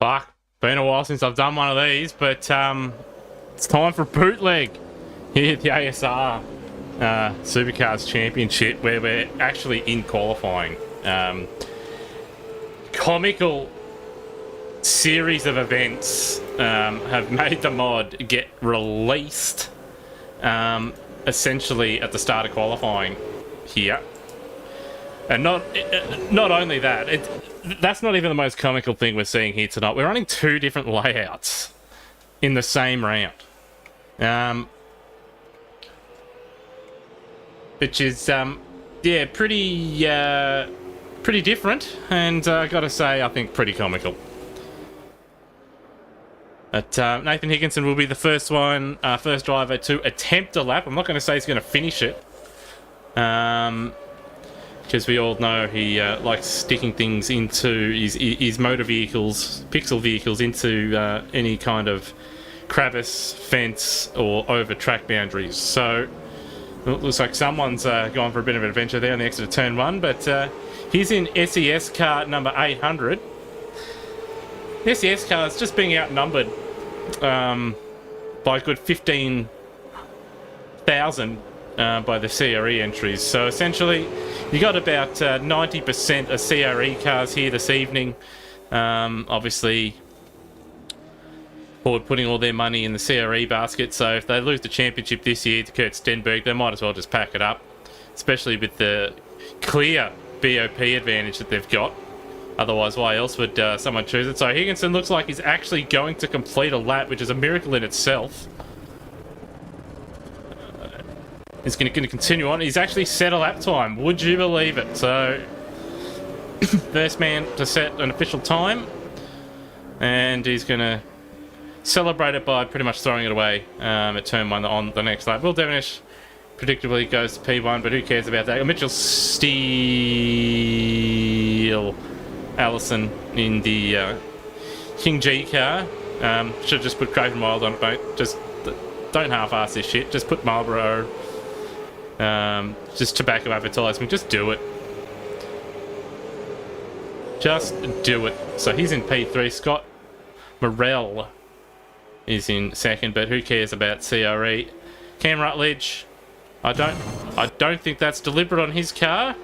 Fuck, been a while since I've done one of these, but it's time for Bootleg here at the ASR Supercars Championship, where we're actually in qualifying. Comical series of events have made the mod get released essentially at the start of qualifying here. And not only that, that's not even the most comical thing we're seeing here tonight. We're running two different layouts in the same round, which is yeah, pretty different, and I gotta say, I think pretty comical. But Nathan Higginson will be the first driver to attempt a lap. I'm not going to say he's going to finish it, because we all know he likes sticking things into his motor vehicles, pixel vehicles, into any kind of crevice, fence, or over track boundaries. So it looks like someone's gone for a bit of an adventure there on the exit of turn 1, but he's in SES car number 800. The SES car is just being outnumbered by a good 15,000 by the CRE entries. So essentially, you got about 90% of CRE cars here this evening. Obviously, Ford putting all their money in the CRE basket. So if they lose the championship this year to Kurt Stenberg, they might as well just pack it up, especially with the clear BOP advantage that they've got. Otherwise, why else would someone choose it? So Higginson looks like he's actually going to complete a lap, which is a miracle in itself. He's going to continue on. He's actually set a lap time. Would you believe it? So, first man to set an official time. And he's going to celebrate it by pretty much throwing it away at turn 1 on the next lap. Will Devonish predictably goes to P1, but who cares about that? Mitchell Steele Allison in the King G car. Should have just put Craven Wild on it, mate. Just don't half-ass this shit. Just put Marlboro. Just tobacco advertising. Just do it. Just do it. So he's in P3. Scott Morell is in second, but who cares about CRE? Cam Rutledge. I don't think that's deliberate on his car.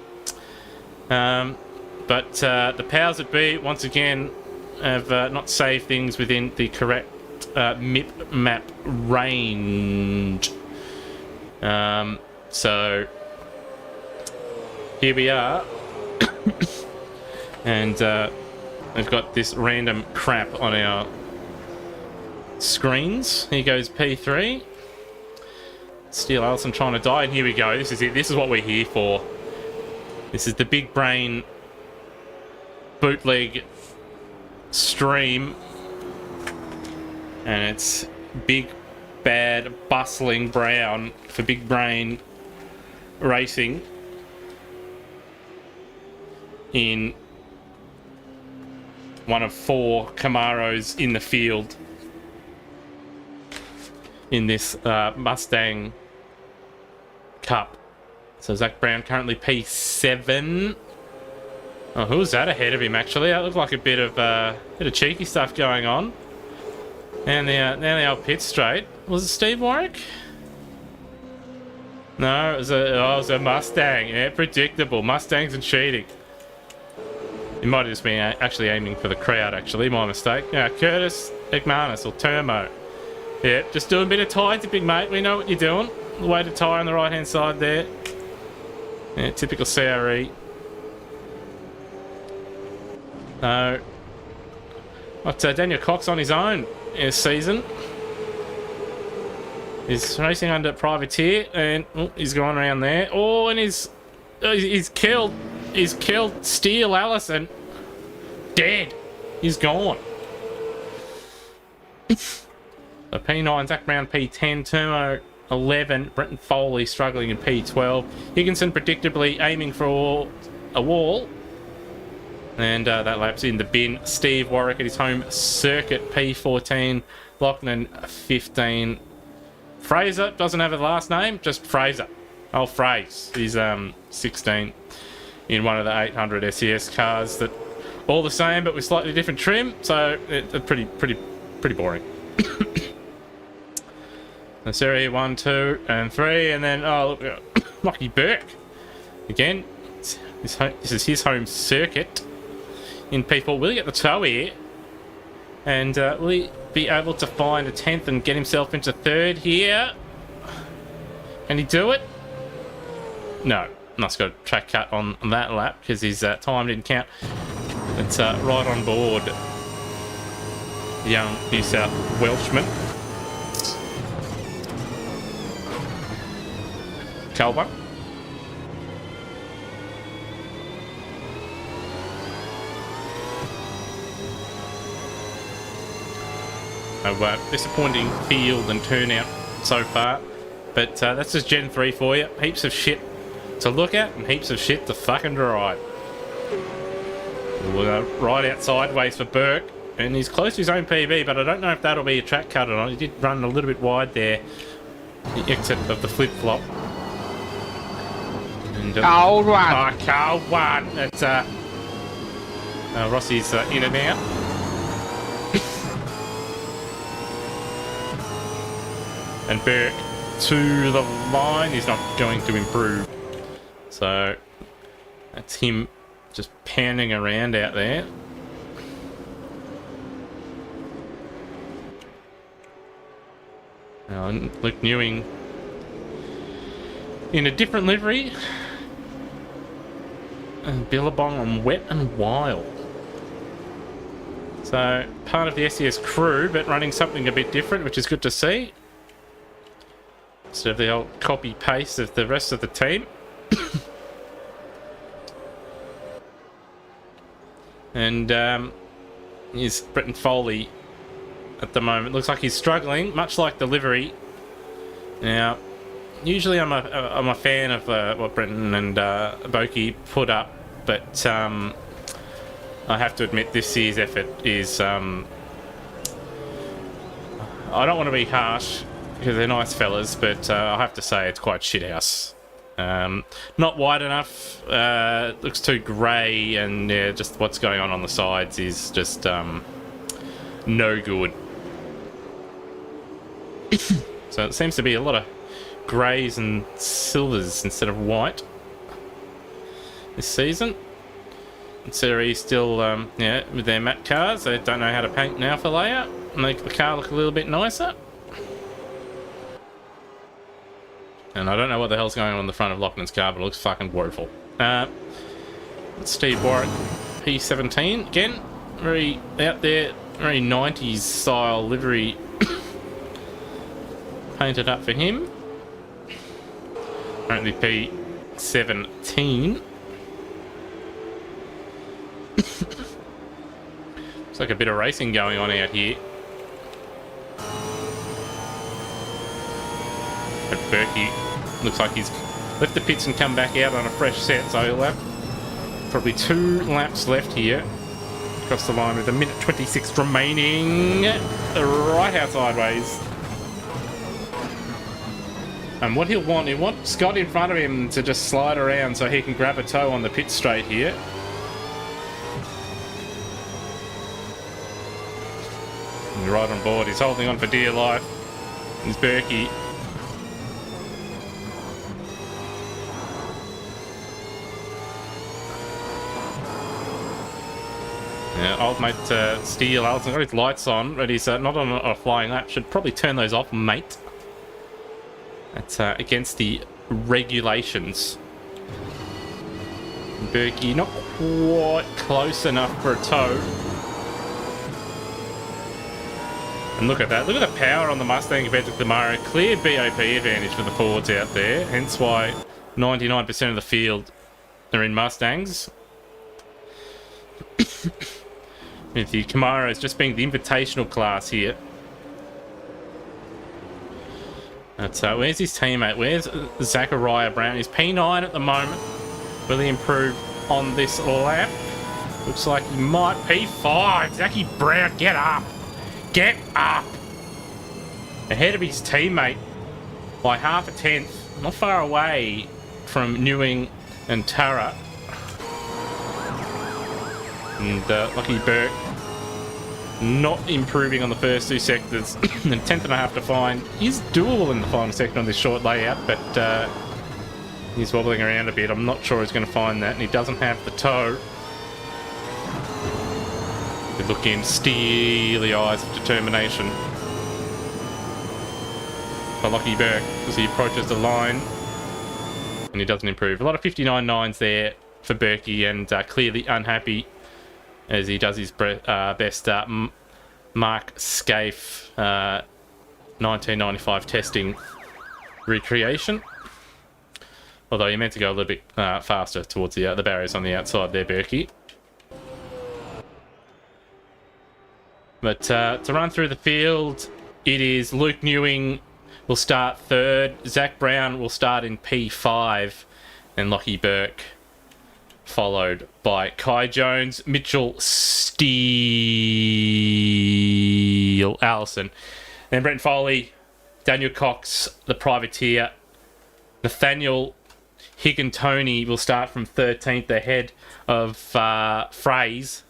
But the powers that be, once again, have not saved things within the correct MIP map range. So here we are. And we've got this random crap on our screens. Here goes P3. Steele Allison trying to die, and here we go. This is it. This is what we're here for. This is the big brain bootleg stream, and it's big, bad, bustling brown for big brain racing in one of 4 Camaros in the field in this Mustang Cup. So Zach Brown currently P7. Oh, who's that ahead of him, actually? That looked like a bit of cheeky stuff going on. And now the old pit straight. Was it Steve Warwick? No, it was a Mustang. Yeah, predictable. Mustangs and cheating. He might have just been actually aiming for the crowd, actually. My mistake. Yeah, Curtis McManus, or Termo. Yeah, just doing a bit of tides, big mate. We know what you're doing. Weighted tyre on the right-hand side there. Yeah, typical CRE. Got Daniel Cox on his own this season. He's racing under privateer, and he's gone around there. Oh, and he's killed Steele Allison. Dead. He's gone. So P9, Zach Brown P10, Turmo 11, Brenton Foley struggling in P12. Higginson predictably aiming for a wall. And that lap's in the bin. Steve Warwick at his home circuit, P14. Loughlin 15. Fraser doesn't have a last name, just Fraser. Oh, Fraser. He's 16 in one of the 800 SES cars that all the same, but with slightly different trim. So it's pretty boring. The series 1, 2, and 3, and then oh look, Lucky Burke again. This is his home circuit in P4. Will he get the toe here? And will he be able to find a 10th and get himself into 3rd here? Can he do it? No. Must got a track cut on that lap because his time didn't count. It's right on board. Young New South Welshman. Calvin. A disappointing field and turnout so far, but that's just Gen 3 for you. Heaps of shit to look at and heaps of shit to fucking drive. Right out sideways for Burke, and he's close to his own PB, but I don't know if that'll be a track cut or not. He did run a little bit wide there, the exit of the flip-flop. Cold one. Oh, cold one. That's Rossi's in and out. And Burke to the line. He's not going to improve. So that's him just pounding around out there. Now, Luke Newing in a different livery. And Billabong on Wet and Wild. So part of the SES crew, but running something a bit different, which is good to see. Instead of the old copy-paste of the rest of the team. And here's Bretton Foley at the moment. Looks like he's struggling, much like the livery. Now, usually I'm a fan of what Bretton and Boki put up, but I have to admit this year's effort is... I don't want to be harsh, because they're nice fellas, but I have to say it's quite shithouse. Not wide enough, looks too grey, and yeah, just what's going on the sides is just no good. So it seems to be a lot of greys and silvers instead of white this season. Series still, yeah, with their matte cars, they don't know how to paint now for layout, make the car look a little bit nicer. And I don't know what the hell's going on in the front of Loughlin's car, but it looks fucking woeful. Steve Warwick, P17. Again, very out there, very 90s style livery painted up for him. Currently P17. Looks like a bit of racing going on out here. But Berkey looks like he's left the pits and come back out on a fresh set, so he'll have probably 2 laps left here. Across the line with a minute 26 remaining. Right out sideways. And what he wants Scott in front of him to just slide around so he can grab a toe on the pit straight here. And right on board, he's holding on for dear life. He's Berkey. Yeah, old mate Steele Allison got his lights on, but he's not on a flying lap. Should probably turn those off, mate. That's against the regulations. Berkey not quite close enough for a toe. And look at that. Look at the power on the Mustang compared to the Camaro. Clear BOP advantage for the Fords out there. Hence why 99% of the field are in Mustangs. With the Camaros just being the invitational class here. That's, where's his teammate? Where's Zachariah Brown? He's P9 at the moment. Will he improve on this lap? Looks like he might. P5. Zachy Brown, get up. Get up. Ahead of his teammate by half a tenth. Not far away from Newing and Tara. And Lucky Burke not improving on the first two sectors. And 10th and a half to find is doable in the final sector on this short layout, but he's wobbling around a bit. I'm not sure he's going to find that, and he doesn't have the toe. Good look in, steely eyes of determination for Lucky Burke as he approaches the line, and he doesn't improve. A lot of 59.9s there for Berkey, and clearly unhappy as he does his best Mark Scaife 1995 testing recreation. Although he meant to go a little bit faster towards the barriers on the outside there, Berkey. But to run through the field, it is Luke Newing will start third, Zach Brown will start in P5, and Lockie Burke followed by Kai Jones, Mitchell Steele, Allison, then Brent Foley, Daniel Cox, the privateer, Nathaniel Higantoni will start from 13th ahead of Fraser.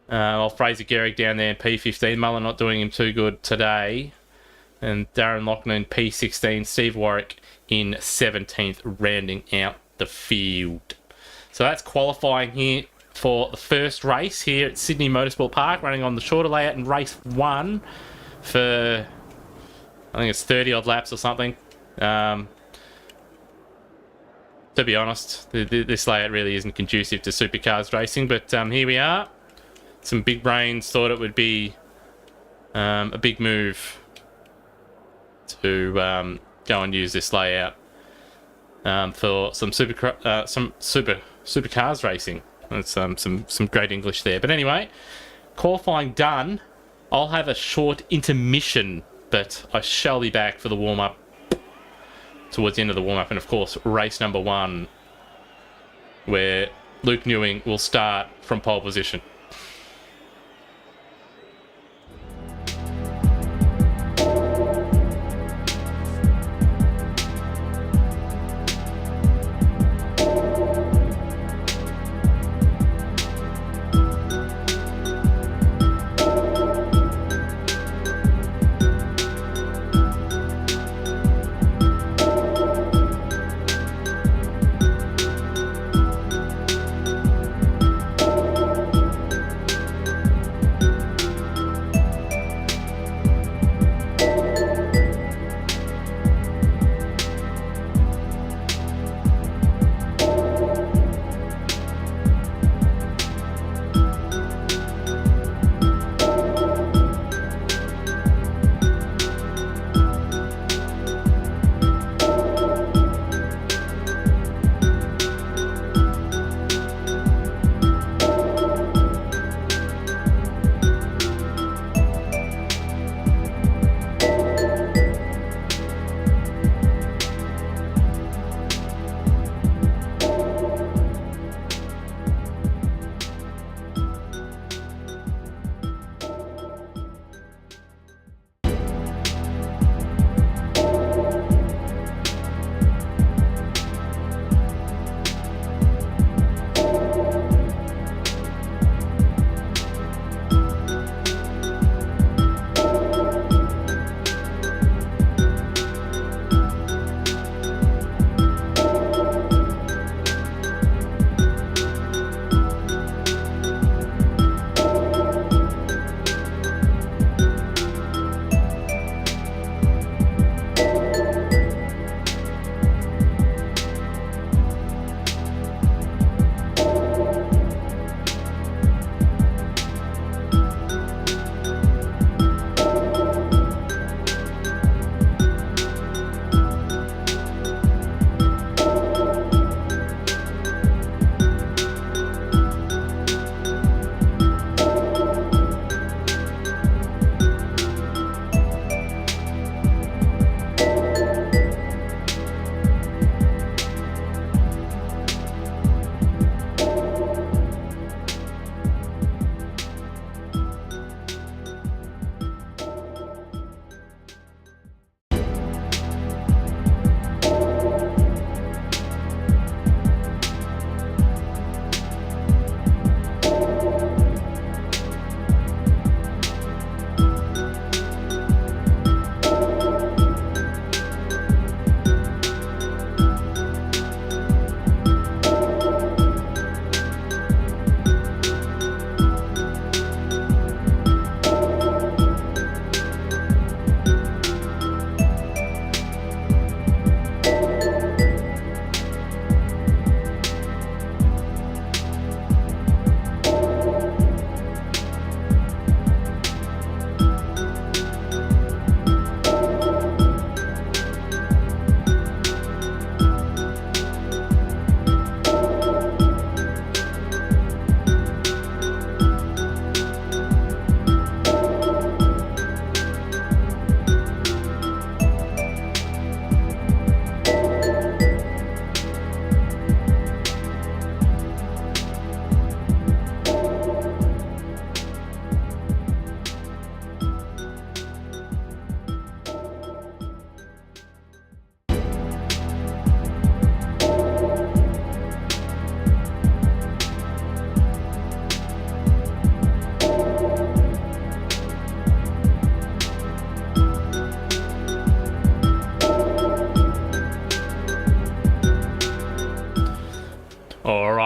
While Fraser Gehrig down there in P15. Muller not doing him too good today. And Darren Loughlin P16. Steve Warwick in 17th, rounding out the field. So that's qualifying here for the first race here at Sydney Motorsport Park, running on the shorter layout in race 1 for, I think it's 30 odd laps or something. To be honest, this layout really isn't conducive to supercars racing, but here we are. Some big brains thought it would be a big move to go and use this layout for some supercars racing. That's some great English there. But anyway, qualifying done. I'll have a short intermission, but I shall be back for the warm-up towards the end of the warm-up, and of course race number 1, where Luke Newing will start from pole position.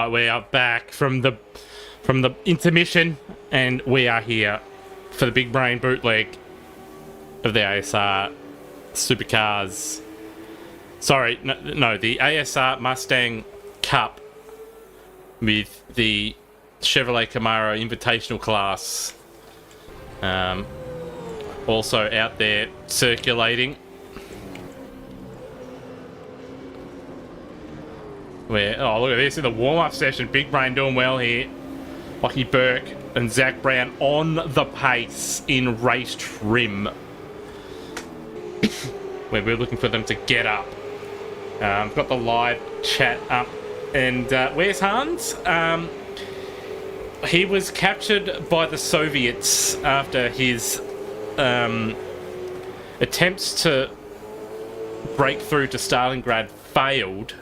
we are back from the intermission, and we are here for the big brain bootleg of the ASR Supercars. Sorry, no, the ASR Mustang Cup with the Chevrolet Camaro Invitational class. Also out there circulating. Where, oh, look at this in the warm-up session. Big Brain doing well here. Lockie Burke and Zach Brown on the pace in race trim. Where we're looking for them to get up. Got the live chat up. And where's Hans? He was captured by the Soviets after his attempts to break through to Stalingrad failed.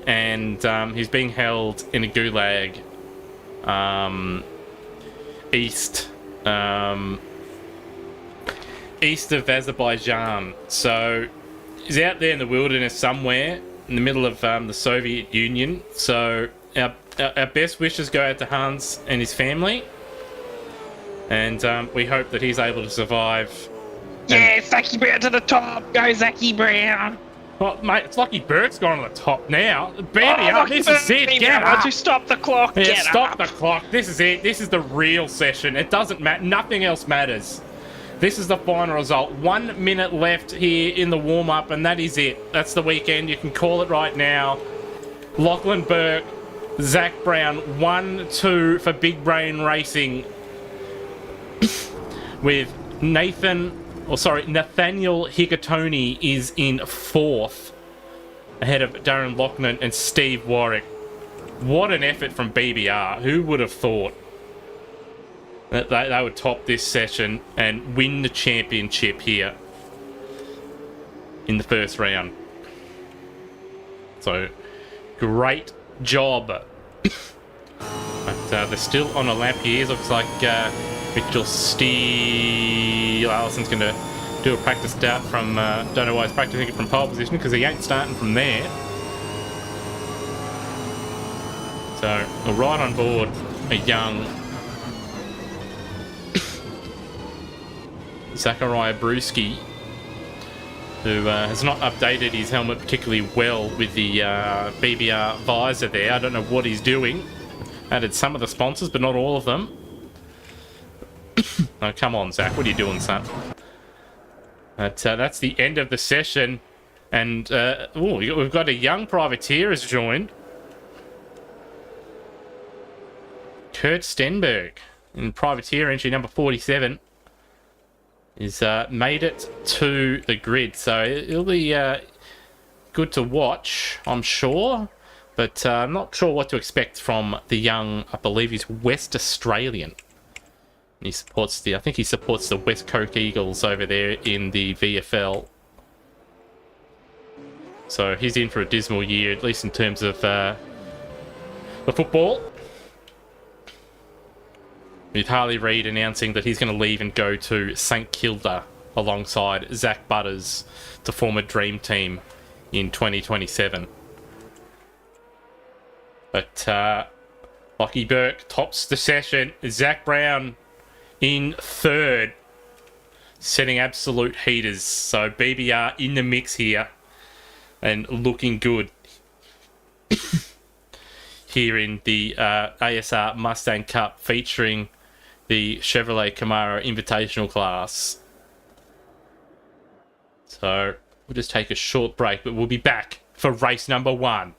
And he's being held in a gulag east of Azerbaijan. So he's out there in the wilderness somewhere in the middle of the Soviet Union. So our best wishes go out to Hans and his family, and we hope that he's able to survive. Yeah, Zachy Brown to the top. Go Zachy Brown. Well, mate, it's Lucky Burke's gone to the top now. Baby up, this is it. Get up. To stop the clock. Yeah, Get stop up. the clock. This is it. This is the real session. It doesn't matter. Nothing else matters. This is the final result. 1 minute left here in the warm-up, and that is it. That's the weekend. You can call it right now. Lachlan Burke, Zach Brown, 1-2 for Big Brain Racing. With Nathaniel Higatoni is in 4th, ahead of Darren Loughnane and Steve Warwick. What an effort from BBR. Who would have thought that they would top this session and win the championship here in the first round? So, great job. But they're still on a lap here. Looks like Mitchell Steele Allison's going to do a practice start from, don't know why he's practicing it from pole position, because he ain't starting from there. So, we're right on board a young Zachariah Brewski, who has not updated his helmet particularly well with the BBR visor there. I don't know what he's doing. Added some of the sponsors, but not all of them. Oh, come on, Zach. What are you doing, son? But that's the end of the session. And we've got a young privateer has joined. Kurt Stenberg in privateer entry number 47 is made it to the grid. So it'll be good to watch, I'm sure. But I'm not sure what to expect from the young, I believe he's West Australian. He supports I think he supports the West Coast Eagles over there in the VFL. So he's in for a dismal year, at least in terms of the football. With Harley Reid announcing that he's going to leave and go to St Kilda alongside Zach Butters to form a dream team in 2027. But Lockie Burke tops the session. Zach Brown in 3rd, setting absolute heaters. So BBR in the mix here and looking good here in the ASR Mustang Cup, featuring the Chevrolet Camaro Invitational class. So we'll just take a short break, but we'll be back for race number 1.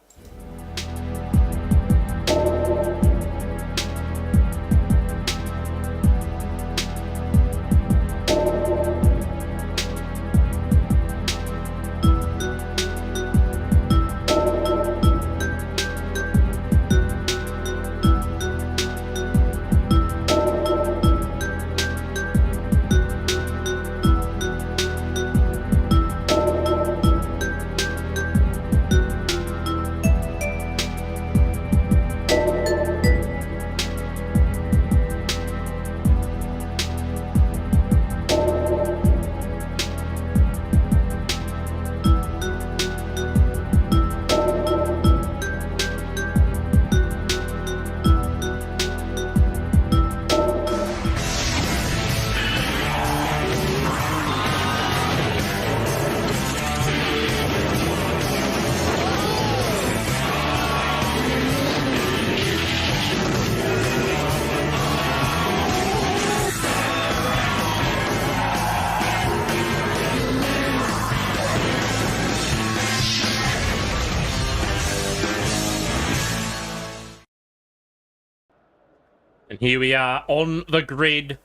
Here we are on the grid,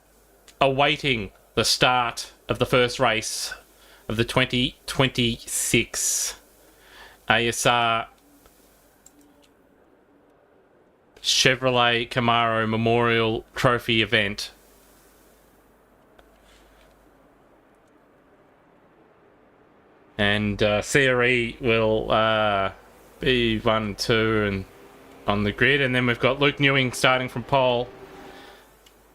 awaiting the start of the first race of the 2026 ASR Chevrolet Camaro Memorial Trophy event. And CRE will be 1, 2 and on the grid. And then we've got Luke Newing starting from pole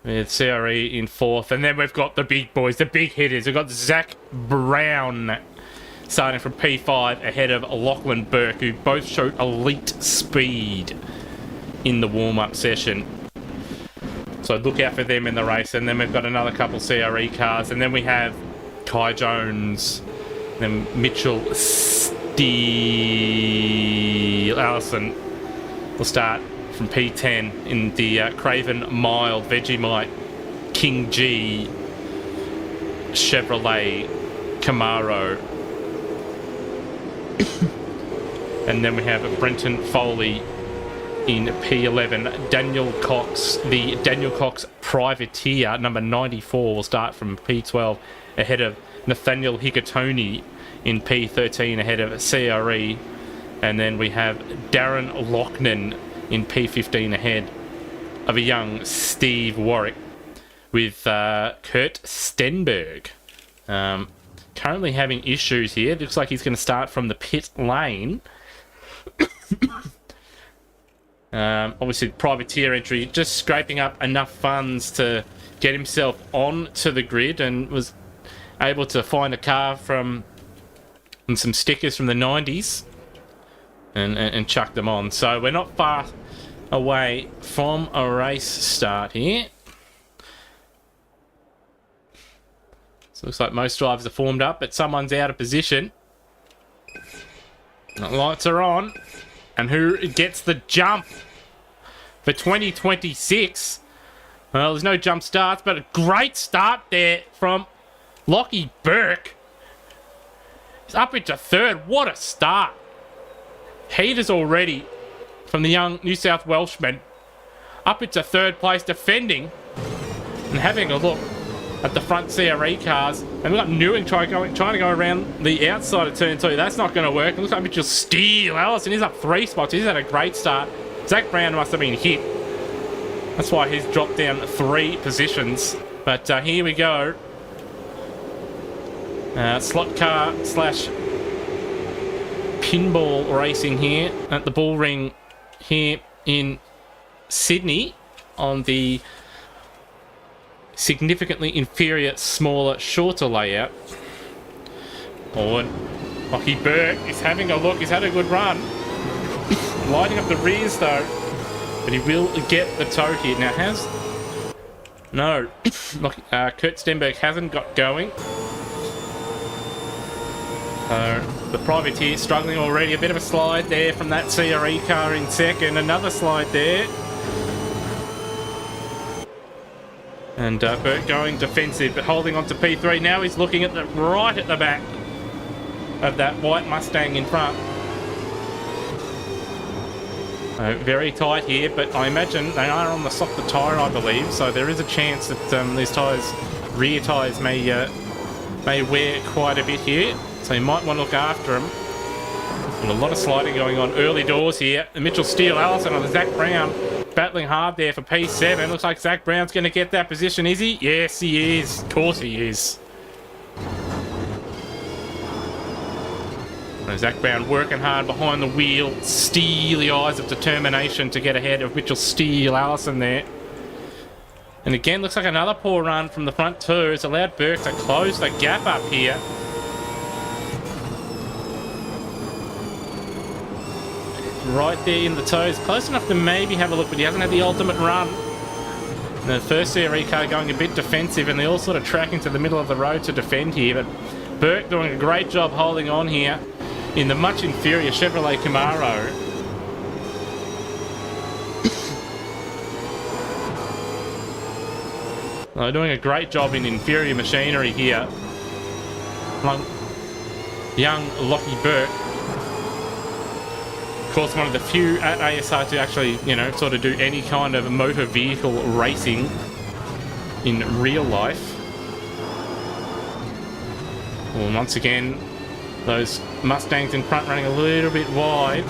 with CRE in 4th. And then we've got the big boys, the big hitters. We've got Zach Brown starting from P5 ahead of Lachlan Burke, who both showed elite speed in the warm-up session. So look out for them in the race. And then we've got another couple CRE cars. And then we have Kai Jones, then Mitchell Steele Allison will start from P10 in the Craven Mild Vegemite King G Chevrolet Camaro. And then we have Brenton Foley in P11. Daniel Cox, the Daniel Cox Privateer, number 94, will start from P12 ahead of Nathaniel Hicatoni in P13 ahead of CRE. And then we have Darren Lochnan in P15 ahead of a young Steve Warwick with Kurt Stenberg. Currently having issues here. Looks like he's going to start from the pit lane. Obviously, privateer entry, just scraping up enough funds to get himself onto the grid, and was able to find a car from and some stickers from the 90s and chuck them on. So we're not far away from a race start here. So looks like most drivers are formed up, but someone's out of position. The lights are on. And who gets the jump for 2026? Well, there's no jump starts, but a great start there from Lockie Burke. He's up into 3rd. What a start. Heaters already from the young New South Welshman. Up into 3rd place, defending and having a look at the front CRE cars. And we've got Newing trying to go around the outside of turn 2. That's not going to work. It looks like Mitchell Steele Allison is up 3 spots. He's had a great start. Zach Brown must have been hit. That's why he's dropped down 3 positions. But here we go. Slot car / pinball racing here at the Bull Ring here in Sydney on the significantly inferior, smaller, shorter layout. Lockie Burke is having a look. He's had a good run. Lighting up the rears though. But he will get the toe here. Now Kurt Stenberg hasn't got going. The privateer struggling already. A bit of a slide there from that CRE car in 2nd. Another slide there. And Burt going defensive, but holding on to P3. Now he's looking at right at the back of that white Mustang in front. Very tight here, but I imagine they are on the softer tyre, I believe. So there is a chance that these tyres, rear tyres, may wear quite a bit here. So you might want to look after them. And a lot of sliding going on early doors here. And Mitchell Steele Allison on Zach Brown battling hard there for P7. Looks like Zach Brown's going to get that position, is he? Yes, he is. Of course he is. And Zach Brown working hard behind the wheel. Steely eyes of determination to get ahead of Mitchell Steele Allison there. And again, looks like another poor run from the front 2. It's allowed Burke to close the gap up here. Right there in the toes. Close enough to maybe have a look, but he hasn't had the ultimate run. And the first CRE car going a bit defensive, and they're all sort of tracking to the middle of the road to defend here. But Burke doing a great job holding on here in the much inferior Chevrolet Camaro. They're doing a great job in inferior machinery here. Young Lockie Burke course, one of the few at ASR to actually, you know, sort of do any kind of motor vehicle racing in real life. Well, once again, those Mustangs in front running a little bit wide.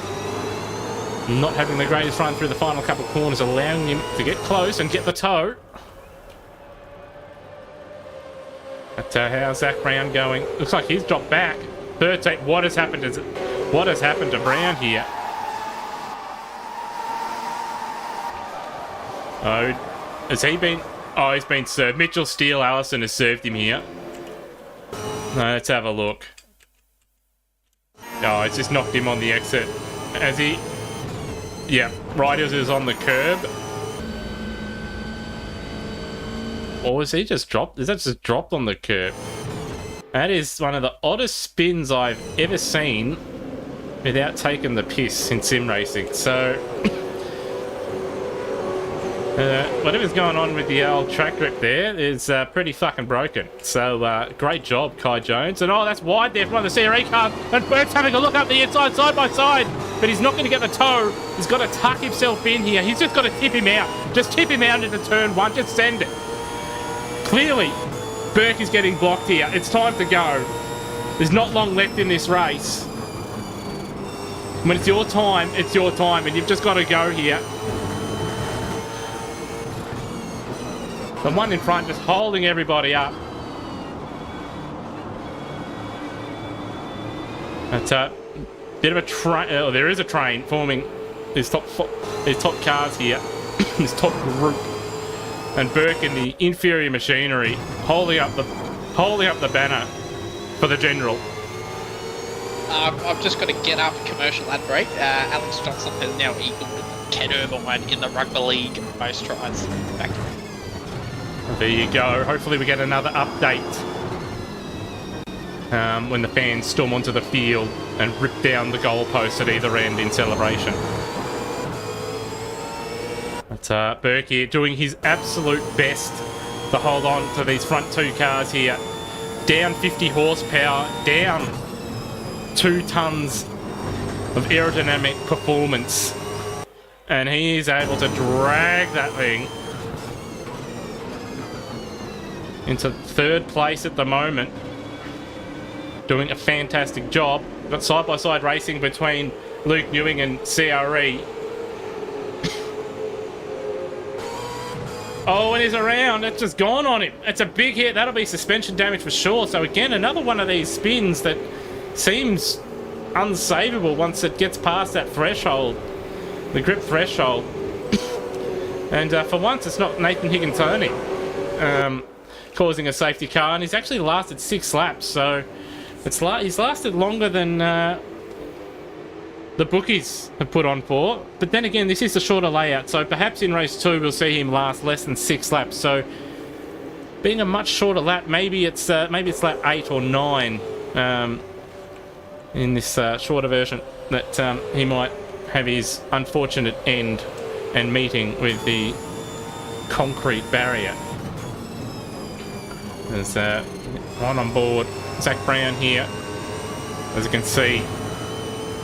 Not having the greatest run through the final couple of corners, allowing him to get close and get the toe. But how's Zach Brown going? Looks like he's dropped back. 13. What has happened to Brown here? Oh, has he been? Oh, he's been served. Mitchell Steele Allison has served him here. Let's have a look. Oh, it's just knocked him on the exit. Has he? Yeah, right as he was on the curb. Or was he just dropped? Is that just dropped on the curb? That is one of the oddest spins I've ever seen without taking the piss in sim racing. So, whatever's going on with the old track grip there is pretty fucking broken. So, great job, Kai Jones. And oh, that's wide there from the CRE car. And Bert's having a look up the inside, side by side. But he's not going to get the toe. He's got to tuck himself in here. He's just got to tip him out. Just tip him out into turn one. Just send it. Clearly, Burke is getting blocked here. It's time to go. There's not long left in this race. When it's your time, and you've just got to go here. The one in front just holding everybody up. That's a bit of a train. Oh, there is a train forming his top cars here. His top group. And Burke in the inferior machinery holding up the banner for the general. I've just got to get up commercial ad break. Alex Johnson has now equalled Ken Irvine in the rugby league most tries. Back. There you go. Hopefully we get another update when the fans storm onto the field and rip down the goalposts at either end in celebration. But Burke here doing his absolute best to hold on to these front two cars here. Down 50 horsepower, down 2 tons of aerodynamic performance. And he is able to drag that thing into third place at the moment. Doing a fantastic job. Got side-by-side racing between Luke Newing and CRE. Oh, and he's around. It's just gone on him. It's a big hit. That'll be suspension damage for sure. So again, another one of these spins that seems unsavable once it gets past that threshold, the grip threshold. And for once, it's not Nathan Higgintoney causing a safety car, and he's actually lasted 6 laps. So he's lasted longer than the bookies have put on for. But then again, this is a shorter layout, so perhaps in race 2 we'll see him last less than 6 laps. So being a much shorter lap, maybe it's lap 8 or 9 in this shorter version that he might have his unfortunate end and meeting with the concrete barrier. There's one on board, Zach Brown here, as you can see.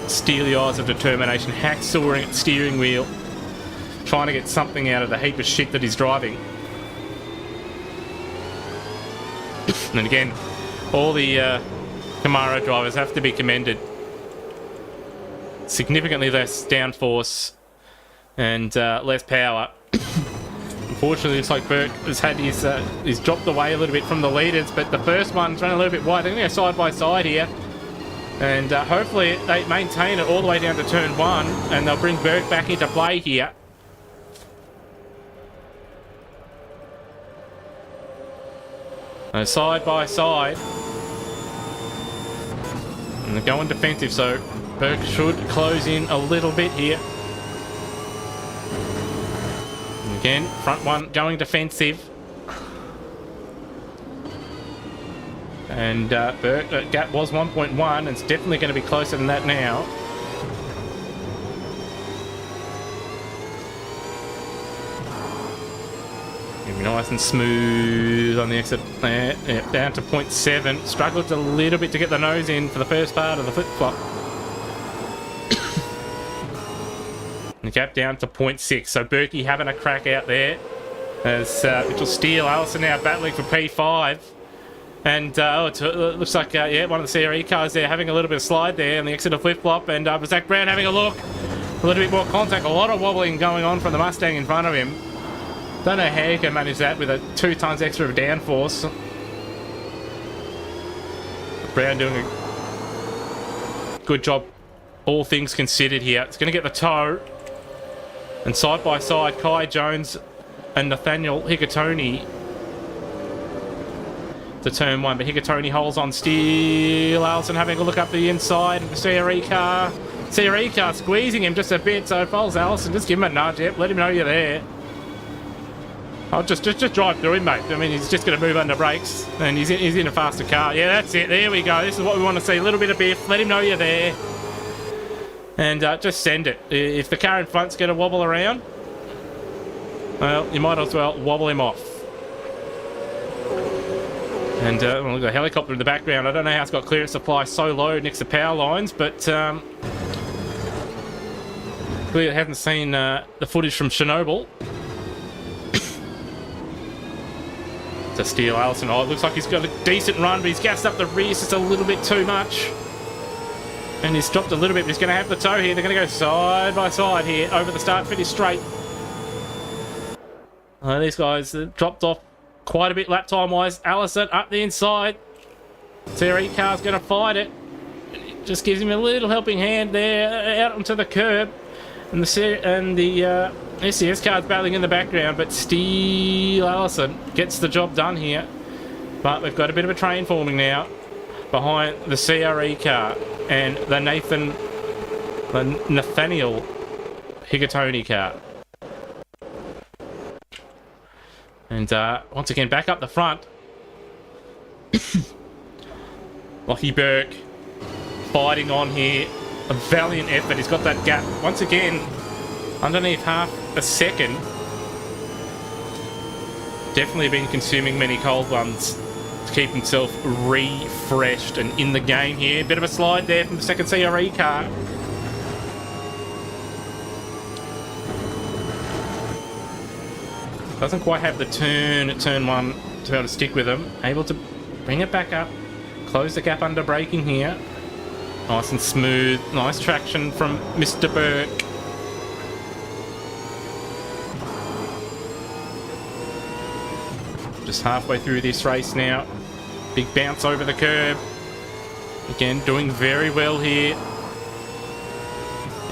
Steely eyes of determination, hacksawing at the steering wheel, trying to get something out of the heap of shit that he's driving. And again, all the Camaro drivers have to be commended. Significantly less downforce and less power. Unfortunately, looks like Burke has had he's dropped away a little bit from the leaders, but the first one's running a little bit wide. They're going to go side by side here. And hopefully they maintain it all the way down to turn 1, and they'll bring Burke back into play here. Side by side. And they're going defensive, so Burke should close in a little bit here. And again, front one going defensive. And Burke, that gap was 1.1, and it's definitely going to be closer than that now. Gonna be nice and smooth on the exit there. Yeah, down to 0.7. Struggled a little bit to get the nose in for the first part of the flip-flop. The gap down to 0.6. So Berkey having a crack out there. As Mitchell Steele, Allison now battling for P5. And it looks like, yeah, one of the CRE cars there having a little bit of slide there on the exit of flip-flop. And Zach Brown having a look. A little bit more contact. A lot of wobbling going on from the Mustang in front of him. Don't know how you can manage that with a 2 tons extra of downforce. Brown doing a good job, all things considered here. It's going to get the toe. And side by side, Kai Jones and Nathaniel Hikatoni to turn 1. But Hikatoni holds on Steele. Allison having a look up the inside of the CRE car. CRE car squeezing him just a bit. So follows Allison. Just give him a nudge. Yep, let him know you're there. I'll just drive through him, mate. I mean, he's just going to move under brakes. And he's in a faster car. Yeah, that's it. There we go. This is what we want to see. A little bit of biff. Let him know you're there. And just send it. If the car in front's going to wobble around, well, you might as well wobble him off. And well, look at the helicopter in the background. I don't know how it's got clearance to fly so low next to power lines, but clearly I haven't seen the footage from Chernobyl. To Steele Allison. Oh, it looks like he's got a decent run, but he's gassed up the rear just a little bit too much. And he's dropped a little bit, but he's going to have the toe here. They're going to go side by side here over the start finish straight. These guys dropped off quite a bit lap time wise. Allison up the inside. CRE car's going to fight it. It just gives him a little helping hand there out onto the curb. And the SCS car's battling in the background, but Steele Allison gets the job done here. But we've got a bit of a train forming now behind the CRE car and the Nathaniel Hikatoni car. And once again, back up the front. Lockie Burke fighting on here. A valiant effort. He's got that gap once again underneath half a second. Definitely been consuming many cold ones to keep himself refreshed and in the game here. Bit of a slide there from the second CRE car. Doesn't quite have the turn at turn 1 to be able to stick with him. Able to bring it back up. Close the gap under braking here. Nice and smooth. Nice traction from Mr. Burke. Just halfway through this race now. Big bounce over the curb. Again, doing very well here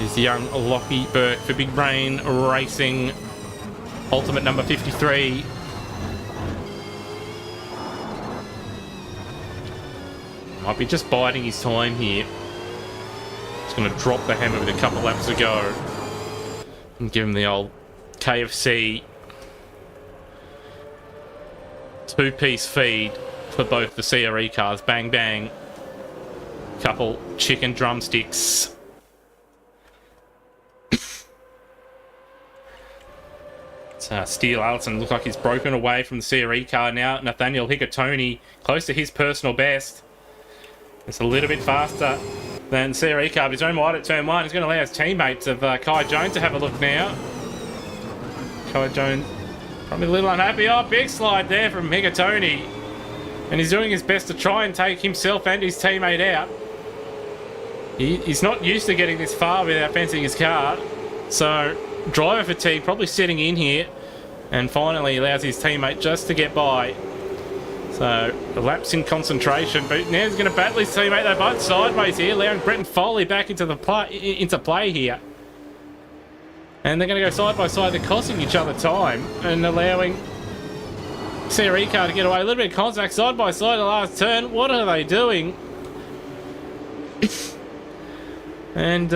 is the young Lockie Burke for Big Brain Racing. Ultimate number 53. Might be just biding his time here. He's going to drop the hammer with a couple laps to go. And give him the old KFC 2-piece feed for both the CRE cars. Bang, bang. Couple chicken drumsticks. Steele Allison looks like he's broken away from the CRE car now. Nathaniel Hikatoni close to his personal best. It's a little bit faster than CRE car, but he's own wide at turn 1. He's going to allow his teammates of Kai Jones to have a look now. Kai Jones probably a little unhappy. Oh, big slide there from Hikatoni. And he's doing his best to try and take himself and his teammate out. He's not used to getting this far without fencing his car. So driver fatigue probably setting in here. And finally allows his teammate just to get by. So a lapse in concentration, but now he's going to battle his teammate. They're both sideways here, allowing Bretton Foley back into play here. And they're going to go side by side. They're costing each other time and allowing CRE car to get away. A little bit of contact side by side the last turn. What are they doing? And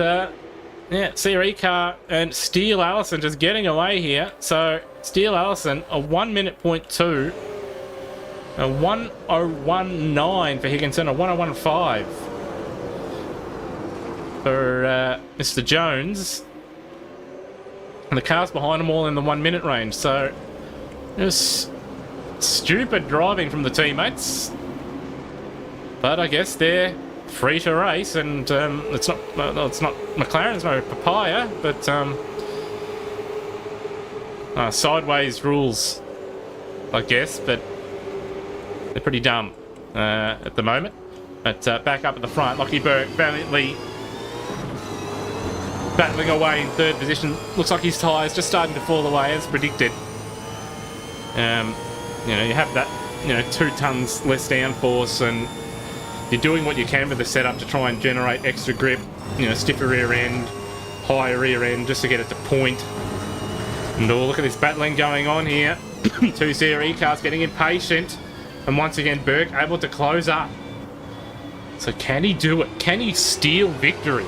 yeah, CRE car and Steele Allison just getting away here. So Steele Allison a 1 minute point 2. A 1:01.9 for Higginson, a 1:01.5 for Mr. Jones. And the cars behind them all in the 1 minute range. So it was stupid driving from the teammates. But I guess they're free to race, and it's not McLaren's no papaya, but Sideways rules, I guess, but they're pretty dumb at the moment. But back up at the front, Lockie Burke valiantly battling away in third position. Looks like his tyres just starting to fall away as predicted. You know, you have that, 2 tons less downforce, and you're doing what you can with the setup to try and generate extra grip, stiffer rear end, higher rear end, just to get it to point. And look at this battling going on here. 2 CRE cars getting impatient, and once again Burke able to close up. So can he do it? Can he steal victory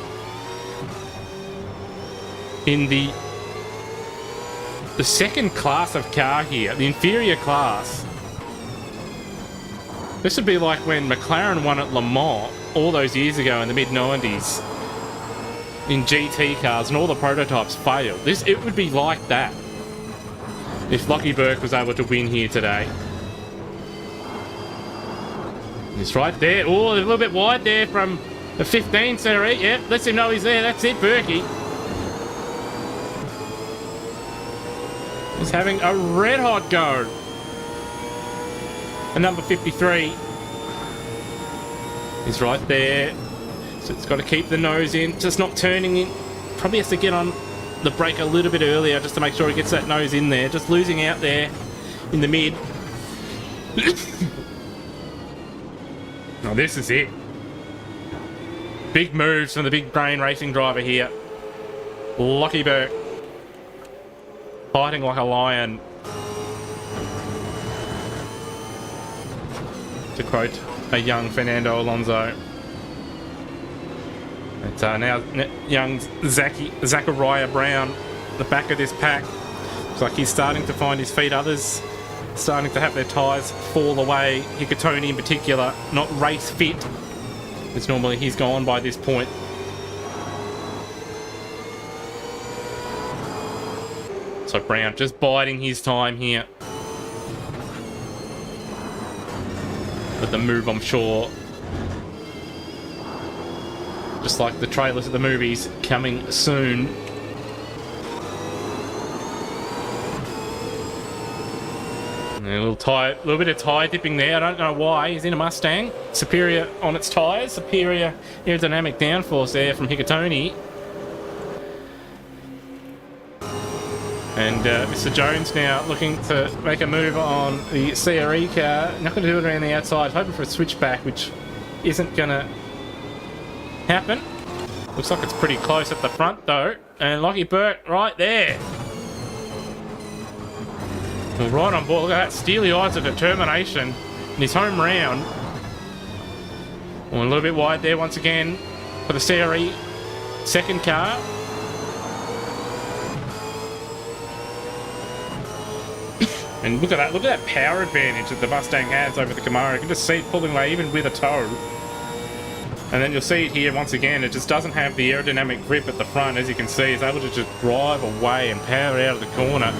in the second class of car here, the inferior class? This would be like when McLaren won at Le Mans all those years ago in the mid-90s in GT cars, and all the prototypes failed. It would be like that if Lockie Burke was able to win here today. He's right there. Oh, a little bit wide there from the 15 series. Yep, lets him know he's there. That's it, Burkie. He's having a red-hot go. And number 53 is right there. So it's got to keep the nose in, just not turning in. Probably has to get on the brake a little bit earlier just to make sure he gets that nose in there. Just losing out there in the mid. Oh, this is it. Big moves from the big brain racing driver here. Lockie Burke. Fighting like a lion. To quote a young Fernando Alonso. It's now young Zachariah Brown, the back of this pack. Looks like he's starting to find his feet. Others starting to have their tyres fall away. Hikatoni in particular, not race fit, as normally he's gone by this point. So Brown just biding his time here. With the move, I'm sure. Just like the trailers of the movies, coming soon. A little bit of tyre dipping there. I don't know why. He's in a Mustang. Superior on its tyres. Superior aerodynamic downforce there from Hikatoni. And Mr. Jones now looking to make a move on the CRE car. Not going to do it around the outside. Hoping for a switchback, which isn't going to happen. Looks like it's pretty close at the front, though. And Lockie Burke right there. Well, right on board. Look at that steely eyes of determination in his home round. Well, a little bit wide there once again for the CRE second car. And look at that power advantage that the Mustang has over the Camaro. You can just see it pulling away even with a tow. And then you'll see it here once again. It just doesn't have the aerodynamic grip at the front. As you can see, it's able to just drive away and power out of the corner.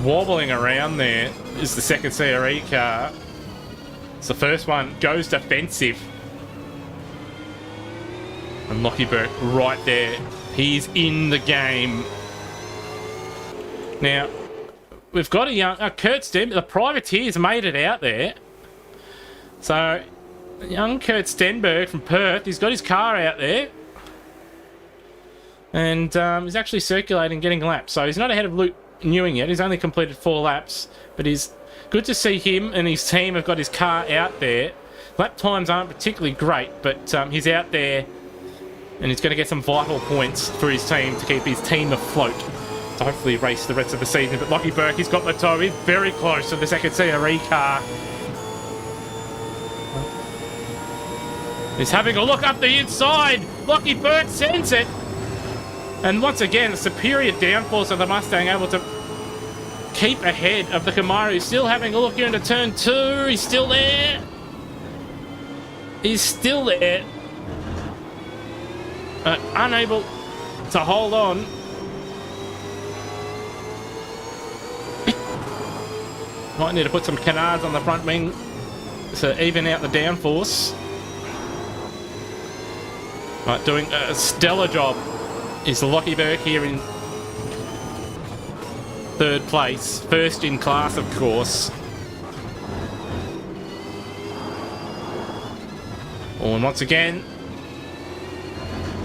Wobbling around there is the second CRE car. So the first one goes defensive. And Lockie Burke right there. He's in the game. Now, we've got a young Kurt Stenberg. The privateers made it out there. So, young Kurt Stenberg from Perth, he's got his car out there. And he's actually circulating, getting laps. So he's not ahead of Luke Newing yet. He's only completed 4 laps. But he's good to see him and his team have got his car out there. Lap times aren't particularly great, but he's out there. And he's going to get some vital points for his team to keep his team afloat. To hopefully race the rest of the season. But Lockie Burke, he's got the tow. He's very close to the second CRE car. He's having a look up the inside. Lockie Burke sends it. And once again, the superior downforce of the Mustang able to keep ahead of the Camaro. He's still having a look here into turn 2. He's still there. He's still there. Unable to hold on. Might need to put some canards on the front wing to even out the downforce. Right, doing a stellar job is Lockie Burke here in third place. First in class, of course. Oh, and once again,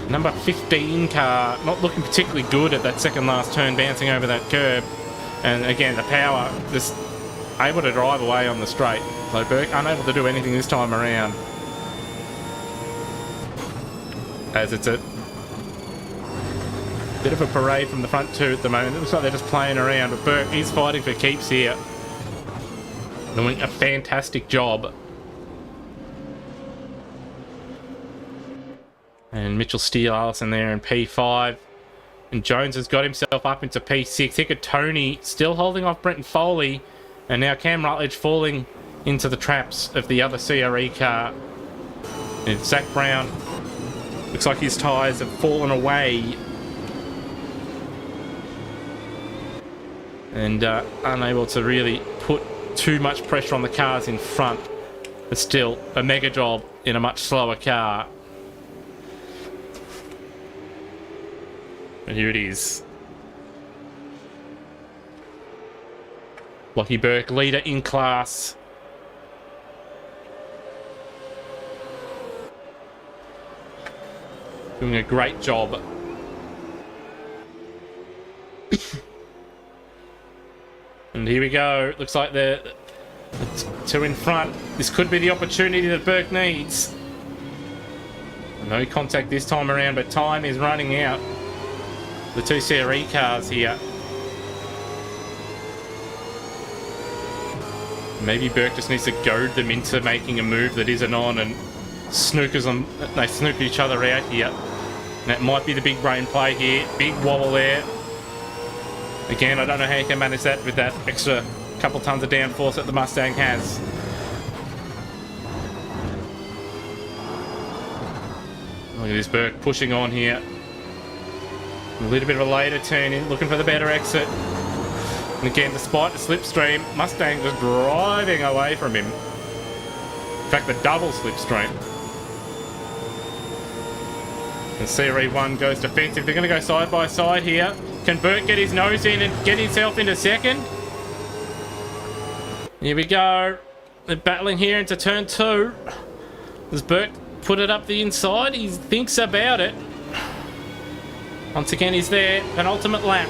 number 15 car not looking particularly good at that second last turn, bouncing over that curb. And again, the power just able to drive away on the straight. So Burke unable to do anything this time around, as it's a bit of a parade from the front two at the moment. It looks like they're just playing around, but Burke is fighting for keeps here, doing a fantastic job. And Mitchell Steele Allison there in P5. And Jones has got himself up into P6. Hikatoni still holding off Brenton Foley. And now Cam Rutledge falling into the traps of the other CRE car. And Zach Brown looks like his tyres have fallen away. And unable to really put too much pressure on the cars in front. But still, a mega job in a much slower car. And here it is. Lockie Burke, leader in class. Doing a great job. And here we go. Looks like the two in front. This could be the opportunity that Burke needs. No contact this time around, but time is running out. The two CRE cars here. Maybe Burke just needs to goad them into making a move that isn't on and snookers them. They snook each other out here. And that might be the big brain play here. Big wobble there. Again, I don't know how you can manage that with that extra couple tons of downforce that the Mustang has. Look at this Burke pushing on here. A little bit of a later turn in, looking for the better exit. And again, despite the slipstream, Mustang just driving away from him. In fact, the double slipstream. And CRE1 goes defensive. They're going to go side by side here. Can Burke get his nose in and get himself into second? Here we go. They're battling here into turn 2. Does Burke put it up the inside? He thinks about it. Once again, he's there. Penultimate lap.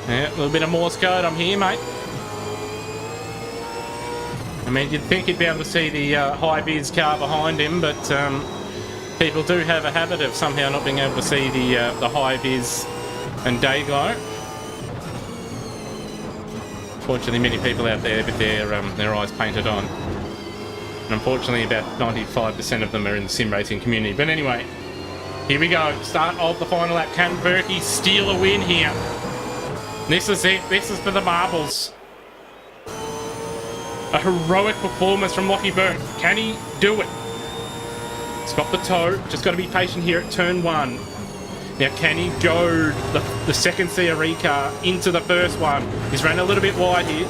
Yeah, a little bit of Morse code. I'm here, mate. I mean, you'd think he'd be able to see the high-vis car behind him, but people do have a habit of somehow not being able to see the high-vis and day glow. Fortunately, many people out there with their eyes painted on. And unfortunately, about 95% of them are in the sim racing community. But anyway, here we go. Start of the final lap. Can Burkey steal a win here? This is it. This is for the marbles. A heroic performance from Lockie Burke. Can he do it? He's got the toe. Just got to be patient here at turn 1. Now, can he goad the second CRE car into the first one? He's ran a little bit wide here.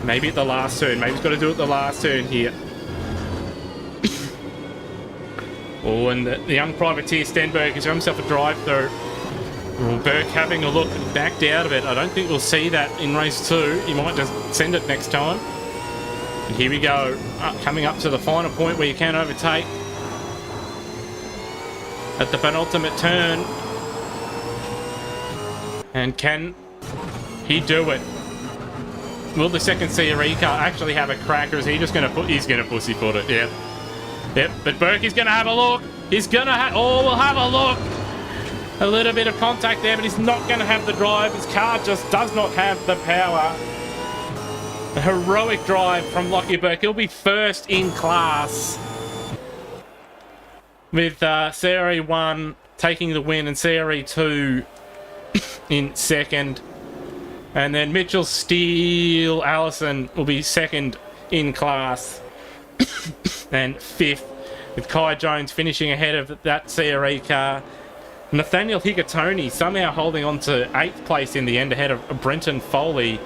Maybe at the last turn. Maybe he's got to do it at the last turn here. Oh, and the young privateer Stenberg has got himself a drive-through. Oh, Burke having a look and backed out of it. I don't think we'll see that in race 2. He might just send it next time. And here we go. Coming up to the final point where you can overtake. At the penultimate turn. And can he do it? Will the second CRE car actually have a crack, or is he just going to he's going to pussyfoot it? Yep. Yep, but Burke is going to have a look. He's going to have... Oh, we'll have a look. A little bit of contact there, but he's not going to have the drive. His car just does not have the power. A heroic drive from Lockie Burke. He'll be first in class. With CRE1 taking the win and CRE2 in second. And then Mitchell Steele Allison will be second in class. And 5th, with Kai Jones finishing ahead of that CRE car. Nathaniel Hikatoni somehow holding on to 8th place in the end ahead of Brenton Foley,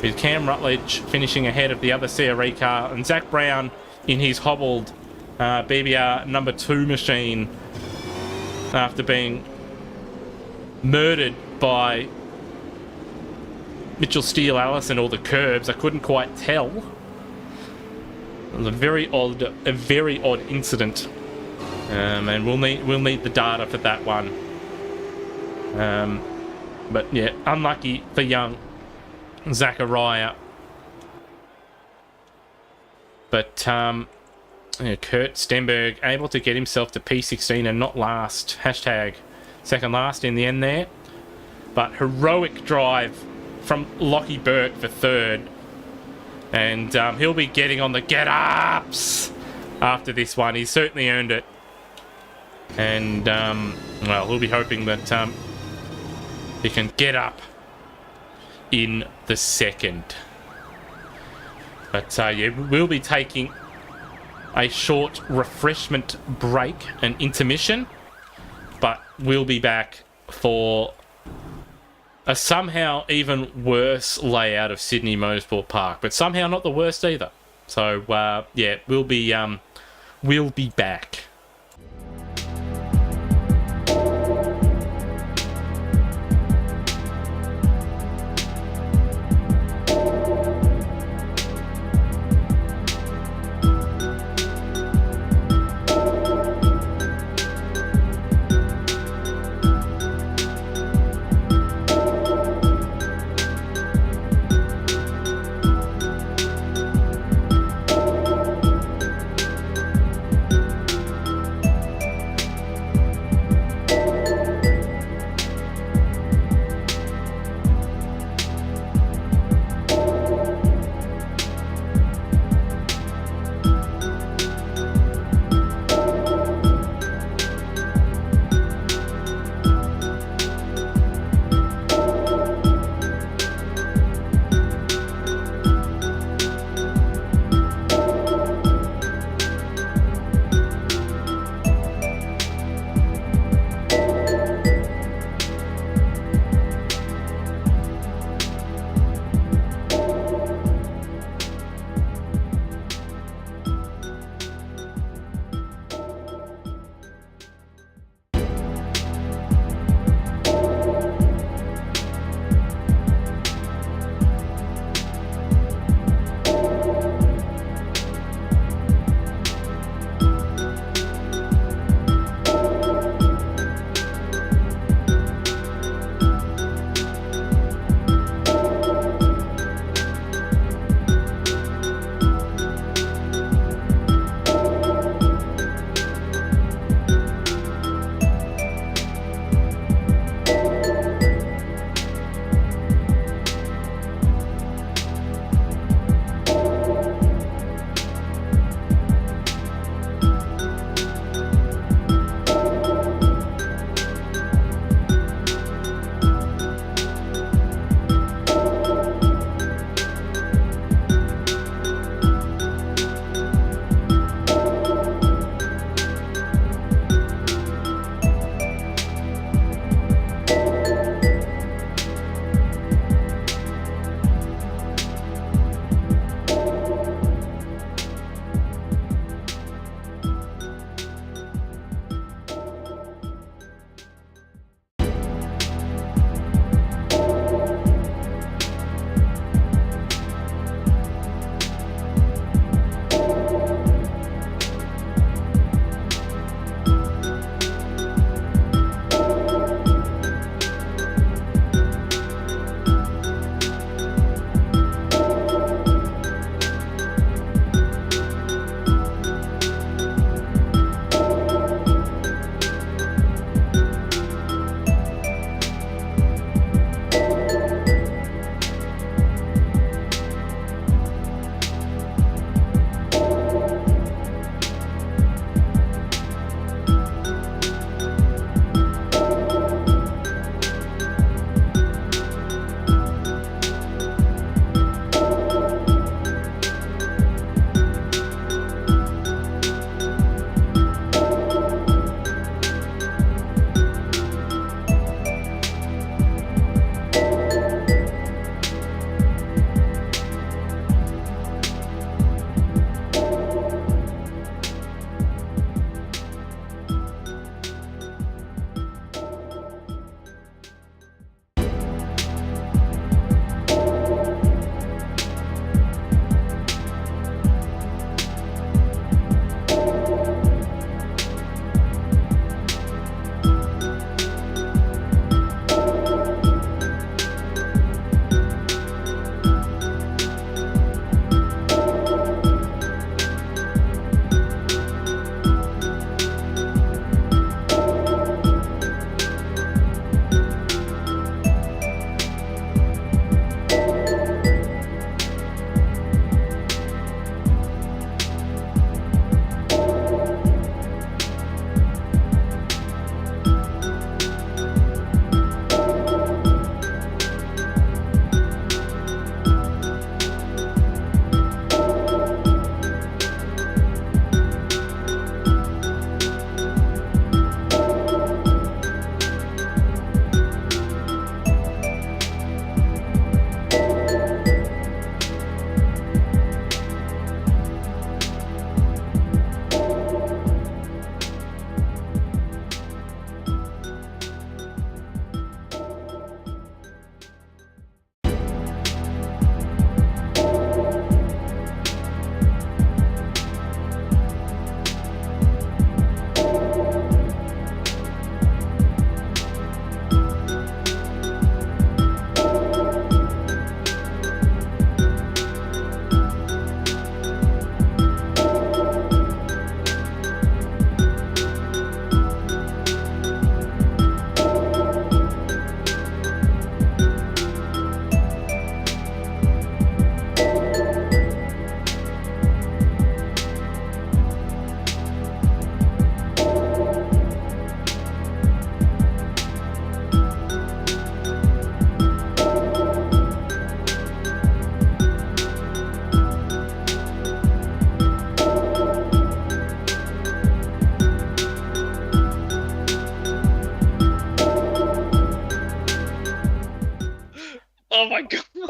with Cam Rutledge finishing ahead of the other CRE car, and Zach Brown in his hobbled BBR number 2 machine after being murdered by Mitchell Steele Allison or the Curbs. I couldn't quite tell. It was a very odd incident, and we'll need the data for that one. But yeah, unlucky for young Zachariah. But yeah, Kurt Stenberg able to get himself to P16 and not last. Hashtag second last in the end there. But heroic drive from Lockie Burke for third. And he'll be getting on the get-ups after this one. He's certainly earned it. And, well, we'll be hoping that he can get in the second. But, yeah, we'll be taking a short refreshment break and intermission. But we'll be back for a somehow even worse layout of Sydney Motorsport Park, but somehow not the worst either. So, yeah, we'll be back.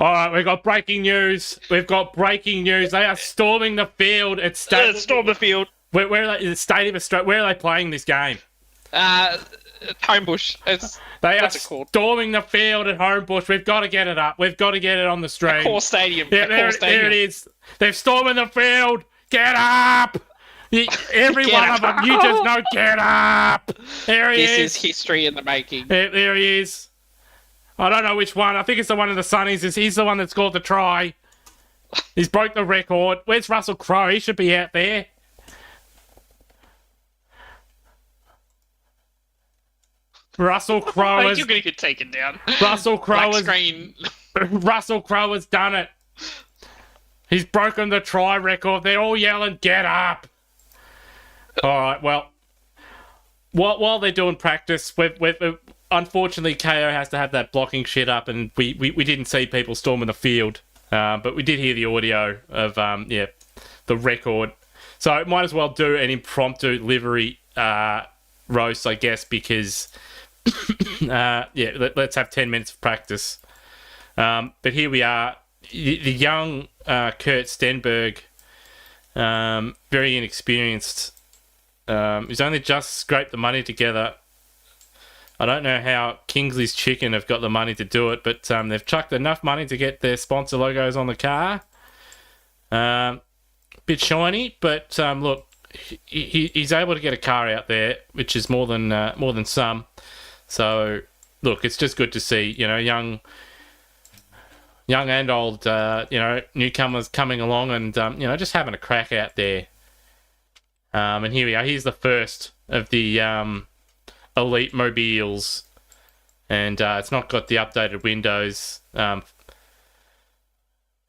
All right, we've got breaking news. We've got breaking news. They are storming the field at Storm the field. Where are they? The Stadium Australia. Where are they playing this game? Homebush. They are What's it called? storming the field at Homebush. We've got to get it up. We've got to get it on the stream. Core Stadium. Yeah, there it is. They're storming the field. Get up! Every Get one of them. You just know, get up! There he is. This is history in the making. There he is. I don't know which one. I think it's the one of the Sunnies. He's the one that scored the try. He's broke the record. Where's Russell Crowe? He should be out there. Russell Crowe You're going to get taken down. Russell Crowe Black screen. Russell Crowe has done it. He's broken the try record. They're all yelling, get up. All right, well, while they're doing practice, we've unfortunately, KO has to have that blocking shit up, and we didn't see people storming the field, but we did hear the audio of, the record. So it might as well do an impromptu livery roast, I guess, because, let's have 10 minutes of practice. But here we are. The young Kurt Stenberg, very inexperienced. He's only just scraped the money together. I don't know how Kingsley's Chicken have got the money to do it, but they've chucked enough money to get their sponsor logos on the car. Bit shiny, but look, he's able to get a car out there, which is more than some. So, look, it's just good to see, young and old, newcomers coming along and, just having a crack out there. And here we are. Here's the first of the elite mobiles. And it's not got the updated windows.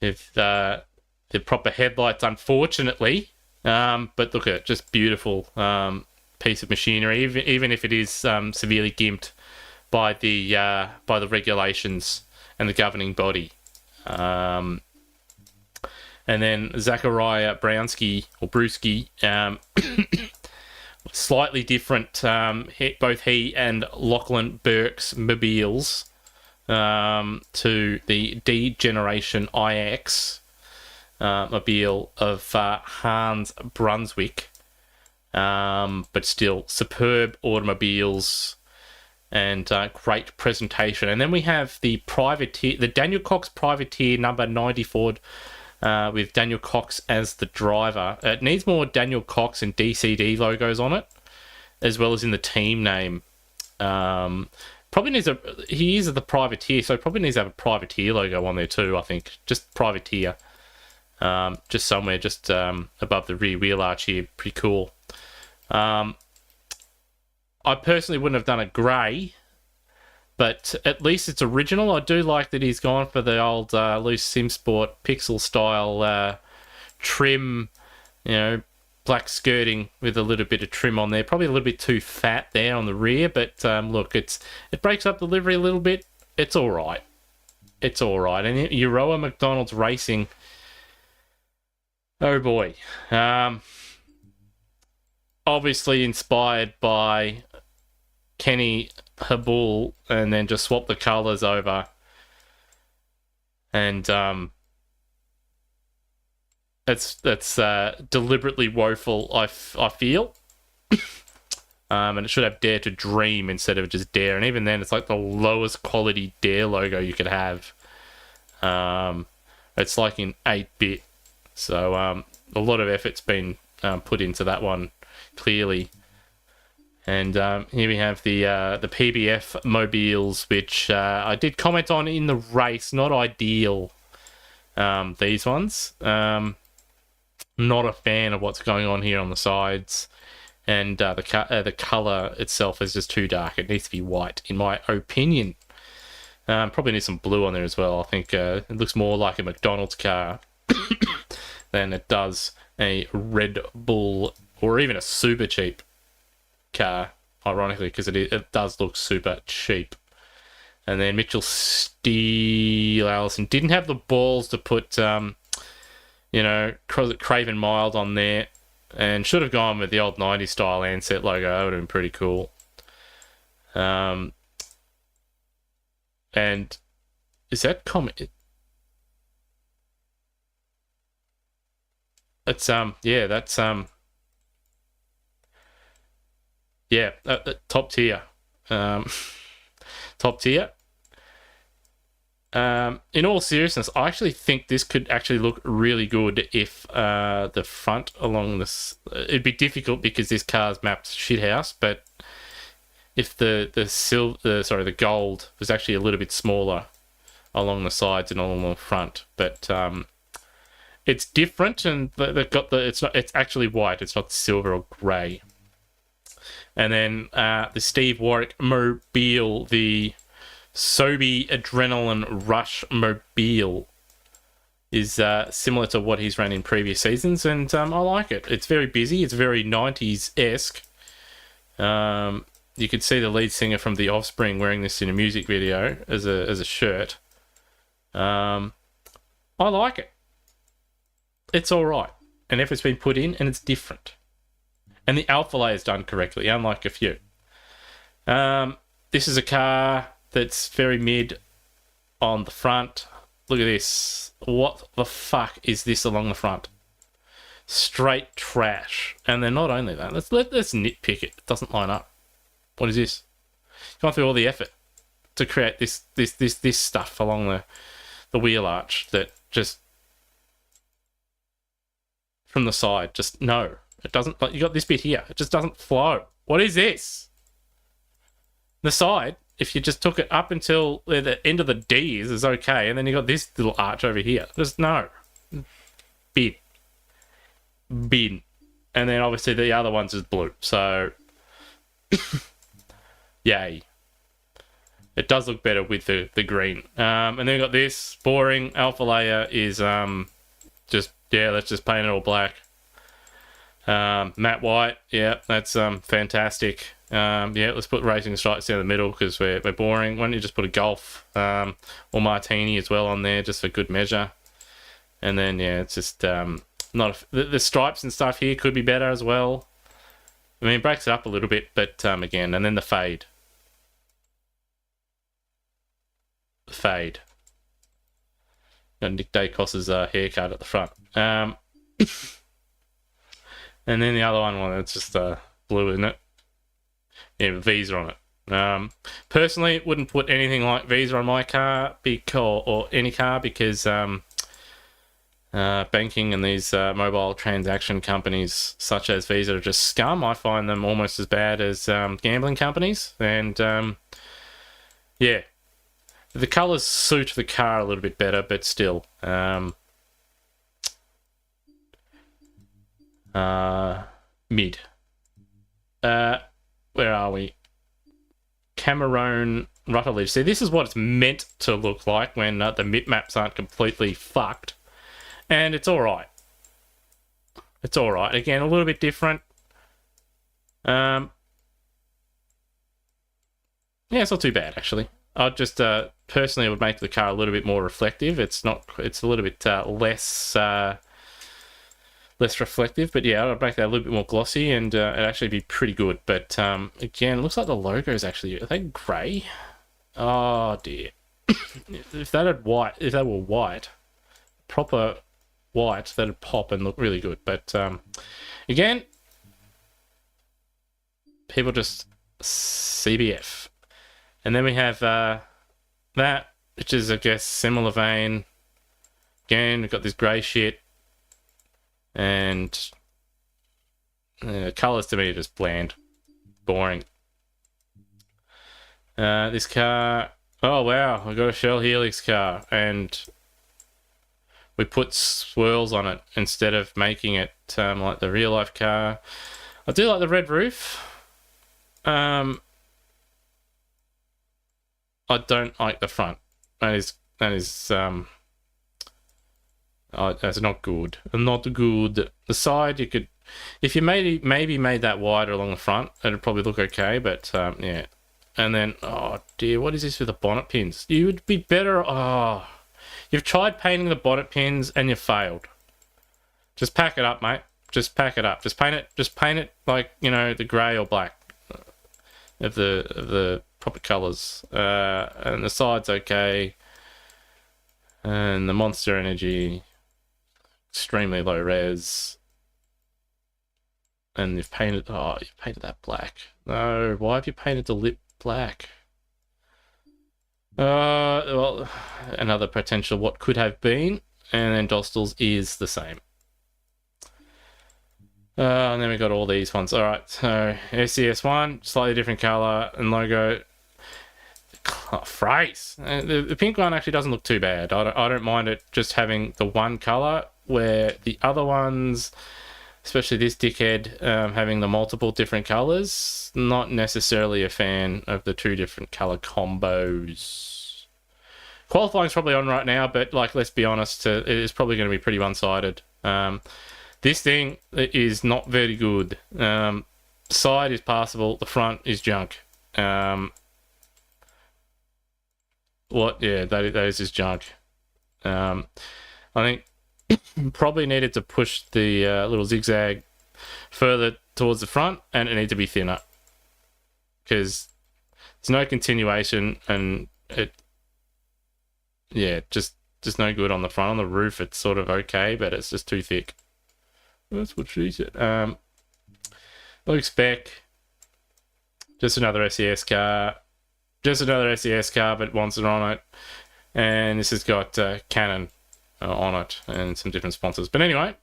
If the proper headlights, unfortunately. But look at it, just beautiful piece of machinery, even if it is severely gimped by the regulations and the governing body. And then Zachariah Browski, slightly different, both he and Lachlan Burke's mobiles, to the D Generation IX mobile of Hans Brunswick, but still superb automobiles and great presentation. And then we have the privateer, the Daniel Cox Privateer number 94, with Daniel Cox as the driver. It needs more Daniel Cox and DCD logos on it, as well as in the team name. Probably needs he is the privateer, so probably needs to have a privateer logo on there too, I think. Just privateer. Just somewhere just above the rear wheel arch here. Pretty cool. I personally wouldn't have done it grey, but at least it's original. I do like that he's gone for the old loose SimSport pixel style trim, black skirting with a little bit of trim on there. Probably a little bit too fat there on the rear, but look, it breaks up the livery a little bit. It's all right. It's all right. And Euroa McDonald's Racing. Oh boy. Obviously inspired by Kenny Habul, and then just swap the colours over. And that's deliberately woeful, I feel. And it should have Dare to Dream instead of just Dare. And even then, it's like the lowest quality Dare logo you could have. It's like in 8-bit. So a lot of effort's been put into that one, clearly. And here we have the PBF mobiles, which I did comment on in the race. Not ideal, these ones. Not a fan of what's going on here on the sides. And the colour itself is just too dark. It needs to be white, in my opinion. Probably needs some blue on there as well. I think it looks more like a McDonald's car than it does a Red Bull or even a super cheap car, ironically, because it does look super cheap. And then Mitchell Steele Allison didn't have the balls to put, Craven Mild on there, and should have gone with the old 90s style Ansett logo. That would have been pretty cool. And is that comment? It's yeah, that's yeah, top tier, um, top tier. In all seriousness, I actually think this could actually look really good if the front along this. It'd be difficult because this car's mapped shithouse, but if the gold was actually a little bit smaller along the sides and along the front, but it's different, and they've got it's actually white. It's not silver or grey. And then the Steve Warwick Mobile, the Sobe Adrenaline Rush Mobile, is similar to what he's ran in previous seasons, and I like it. It's very busy. It's very 90s-esque. You could see the lead singer from The Offspring wearing this in a music video as a shirt. I like it. It's all right. And effort's been put in, and it's different. And the alpha layer is done correctly, unlike a few. This is a car that's very mid on the front. Look at this. What the fuck is this along the front? Straight trash. And then not only that, let's nitpick it. It doesn't line up. What is this? Gone through all the effort to create this stuff along the wheel arch that just from the side, just no. It doesn't, like, you got this bit here. It just doesn't flow. What is this? The side, if you just took it up until where the end of the D is okay, and then you got this little arch over here. Just no. Bin. And then obviously the other one's is blue. So, yay. It does look better with the green. And then you got this. Boring. Alpha layer is just, yeah, let's just paint it all black. Matte white, yeah, that's fantastic. Yeah, let's put racing stripes down the middle because we're boring. Why don't you just put a golf or martini as well on there just for good measure? And then yeah, it's just the stripes and stuff here could be better as well. I mean, it breaks it up a little bit, but again, and then the fade. Got Nick Dacos's haircut at the front. And then the other one, well, it's just blue, isn't it? Yeah, Visa on it. Personally, wouldn't put anything like Visa on my car or any car because banking and these mobile transaction companies such as Visa are just scum. I find them almost as bad as gambling companies. And yeah, the colours suit the car a little bit better, but still. Mid. Where are we? Cameron Rutherledge. See, this is what it's meant to look like when the mip maps aren't completely fucked. And it's alright. It's alright. Again, a little bit different. Yeah, it's not too bad, actually. I'd just, personally, would make the car a little bit more reflective. It's a little bit less reflective, but yeah, I'd make that a little bit more glossy and it'd actually be pretty good. But again, it looks like the logo is actually, are they grey? Oh dear. if that were white, proper white, that'd pop and look really good. But again, people just CBF. And then we have that, which is, I guess, similar vein. Again, we've got this grey shit. And colours to me are just bland, boring. This car, oh wow, I got a Shell Helix car, and we put swirls on it instead of making it like the real life car. I do like the red roof. I don't like the front. That is that's not good. Not good. The side, you could, if you maybe made that wider along the front, it'd probably look okay. But yeah, and then oh dear, what is this with the bonnet pins? You would be better. Oh, you've tried painting the bonnet pins and you failed. Just pack it up, mate. Just pack it up. Just paint it. Just paint it like, you know, the grey or black of the proper colours. And the side's okay. And the Monster Energy. extremely low res. And you've painted that black. No, why have you painted the lip black? Well, another potential what could have been, and then Dostal's is the same. And then we got all these ones. All right, so SCS1, slightly different color and logo. Phrase. The pink one actually doesn't look too bad. I don't mind it just having the one color, where the other ones, especially this dickhead, having the multiple different colors. Not necessarily a fan of the two different color combos. Qualifying's probably on right now, but like, let's be honest, it is probably going to be pretty one-sided. This thing is not very good. Side is passable, the front is junk. Yeah, that is just junk. I think probably needed to push the little zigzag further towards the front, and it needs to be thinner because there's no continuation, and just no good on the front. On the roof, it's sort of okay, but it's just too thick. That's what she said. Looks spec. Just another SES car. Just another SES car, but Monster on it. And this has got Canon on it and some different sponsors. But anyway,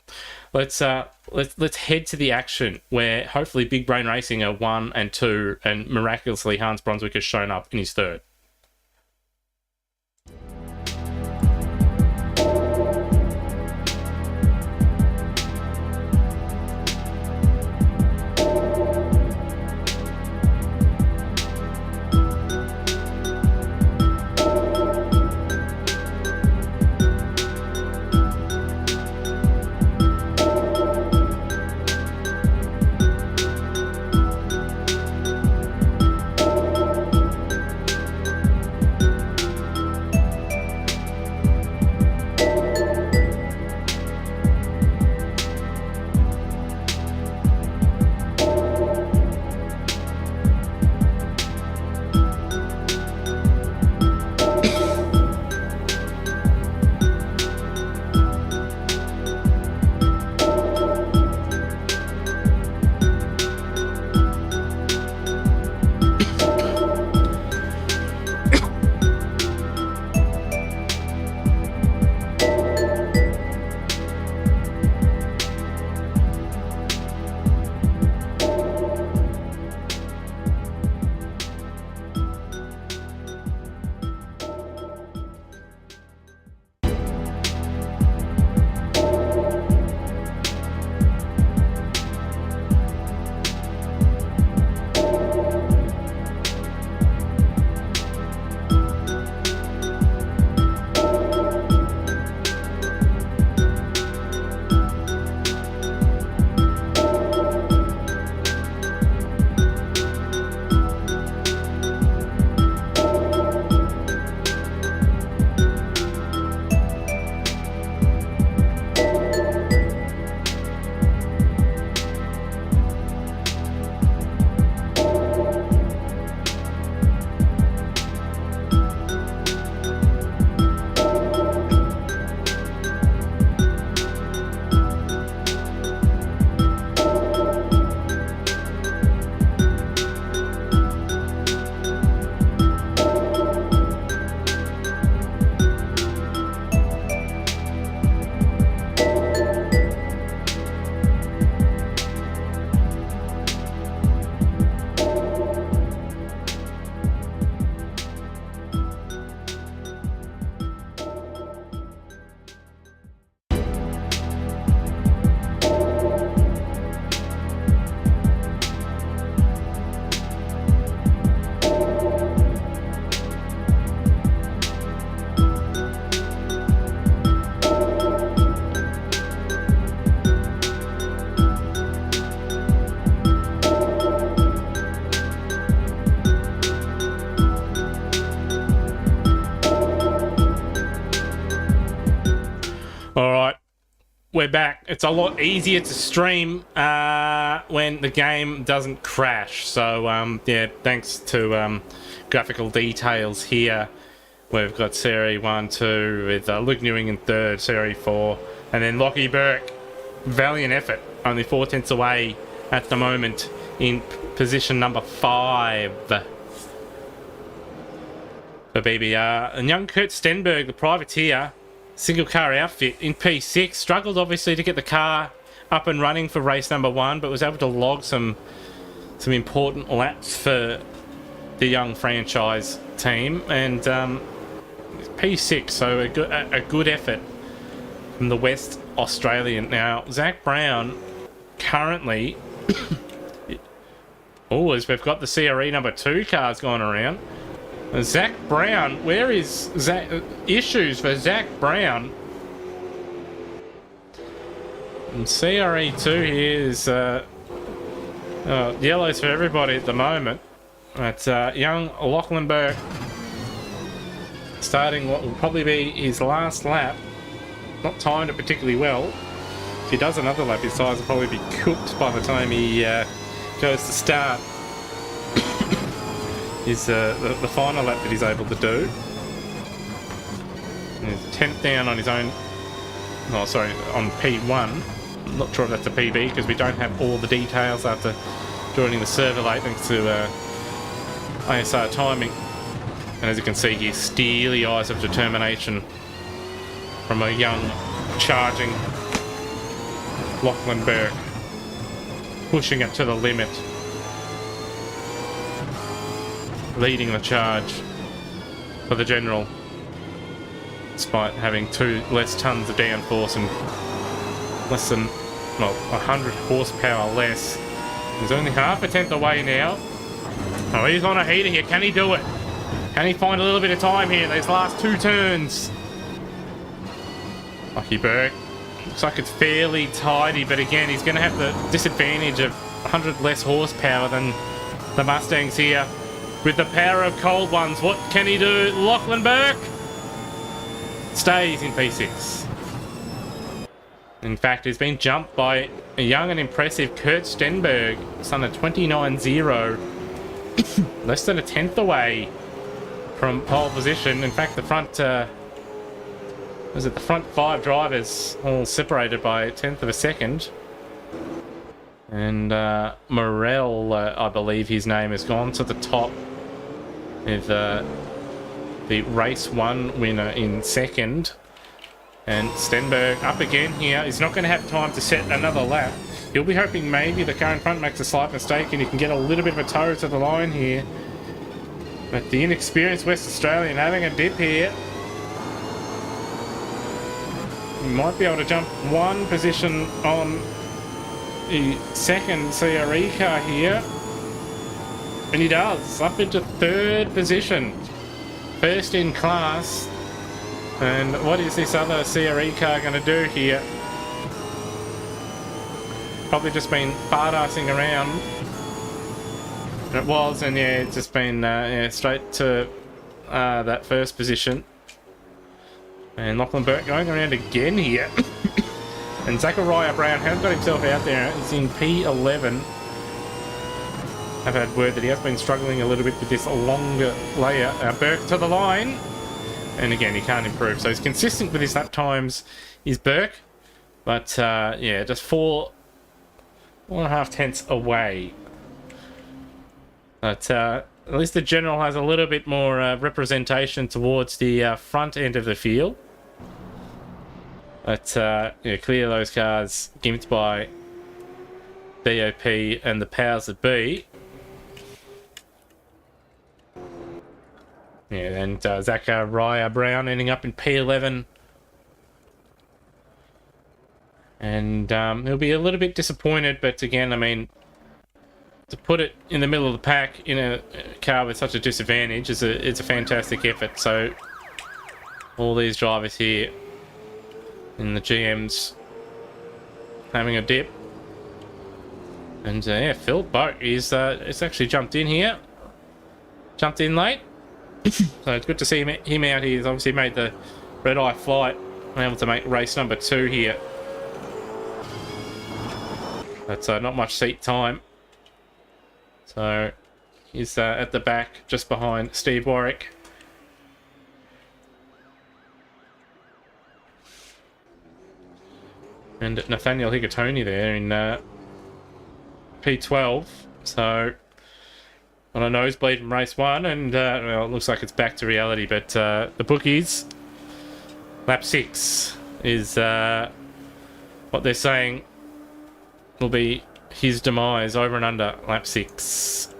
let's head to the action, where hopefully Big Brain Racing are 1 and 2, and miraculously Hans Brunswick has shown up in his third. We're back. It's a lot easier to stream when the game doesn't crash. So, yeah, thanks to graphical details here. We've got Series 1, 2 with Luke Newing in third, Series 4, And then Lockie Burke, valiant effort, only 4/10 away at the moment in position number 5 for BBR. And young Kurt Stenberg, the privateer, single car outfit in P6, struggled obviously to get the car up and running for race number 1, but was able to log some important laps for the young franchise team. And P6, so a good effort from the West Australian. Now, Zach Brown currently... oh, as we've got the CRE number 2 cars going around. Zach Brown, where is issues for Zach Brown? And CRE2 here is yellows for everybody at the moment. But young Lachlan Burke starting what will probably be his last lap. Not timed it particularly well. If he does another lap, his tyres will probably be cooked by the time he goes to start. Is the final lap that he's able to do. And he's 10th down on his own. Oh, sorry, on P1. I'm not sure if that's a PB because we don't have all the details after joining the server late thanks to ASR timing. And as you can see here, steely eyes of determination from a young, charging Lachlan Burke, pushing it to the limit, leading the charge for the general, despite having 2 less tons of downforce and less than, well, 100 horsepower less. He's only half a tenth away now. Oh, he's on a heater here. Can he do it? Can he find a little bit of time here, these last 2 turns? Lucky Burke. Looks like it's fairly tidy, but again, he's going to have the disadvantage of 100 less horsepower than the Mustangs here. With the power of cold ones, what can he do? Lachlan Burke stays in P6. In fact, he's been jumped by a young and impressive Kurt Stenberg, son of 29.0. Less than a tenth away from pole position. In fact, the front, the front 5 drivers all separated by a tenth of a second. And Morel, I believe his name, has gone to the top with the race 1 winner in second. And Stenberg up again here. He's not going to have time to set another lap. He'll be hoping maybe the car in front makes a slight mistake and he can get a little bit of a tow to the line here. But the inexperienced West Australian having a dip here. He might be able to jump 1 position on the second CRE car here. And he does, up into 3rd position. First in class. And what is this other CRE car going to do here? Probably just been fart-assing around. And it was, and yeah, it's just been straight to that first position. And Lachlan Burke going around again here. And Zachariah Brown has got himself out there. He's in P11. I've had word that he has been struggling a little bit with this longer layer. Burke to the line. And again, he can't improve. So he's consistent with his lap times, is Burke. But yeah, just 4.5 tenths away. But at least the general has a little bit more representation towards the front end of the field. But yeah, clear those cars gimped by BOP and the powers that be. Yeah, and Zachariah Brown ending up in P11. And he'll be a little bit disappointed, but again, I mean, to put it in the middle of the pack in a car with such a disadvantage is it's a fantastic effort. So all these drivers here in the GMs having a dip. And yeah, Phil Boat is actually jumped in here. Jumped in late. So it's good to see him out here. He's obviously made the red-eye flight and able to make race number 2 here. But not much seat time. So he's at the back, just behind Steve Warwick. and Nathaniel Higatoni there in P12. So on a nosebleed from race 1, and well, it looks like it's back to reality. But the bookies, lap 6 is what they're saying will be his demise, over and under lap 6.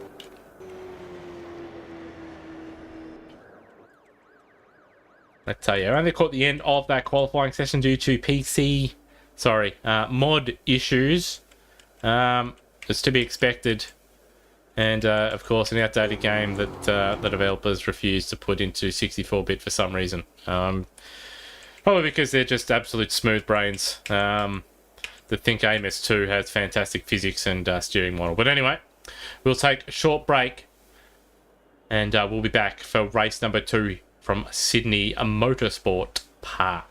I tell you, I only caught the end of that qualifying session due to mod issues. It's to be expected, and of course an outdated game that the developers refused to put into 64-bit for some reason. Probably because they're just absolute smooth brains. The Think Amos 2 has fantastic physics and steering model. But anyway, we'll take a short break, and we'll be back for race number 2 from Sydney Motorsport Park.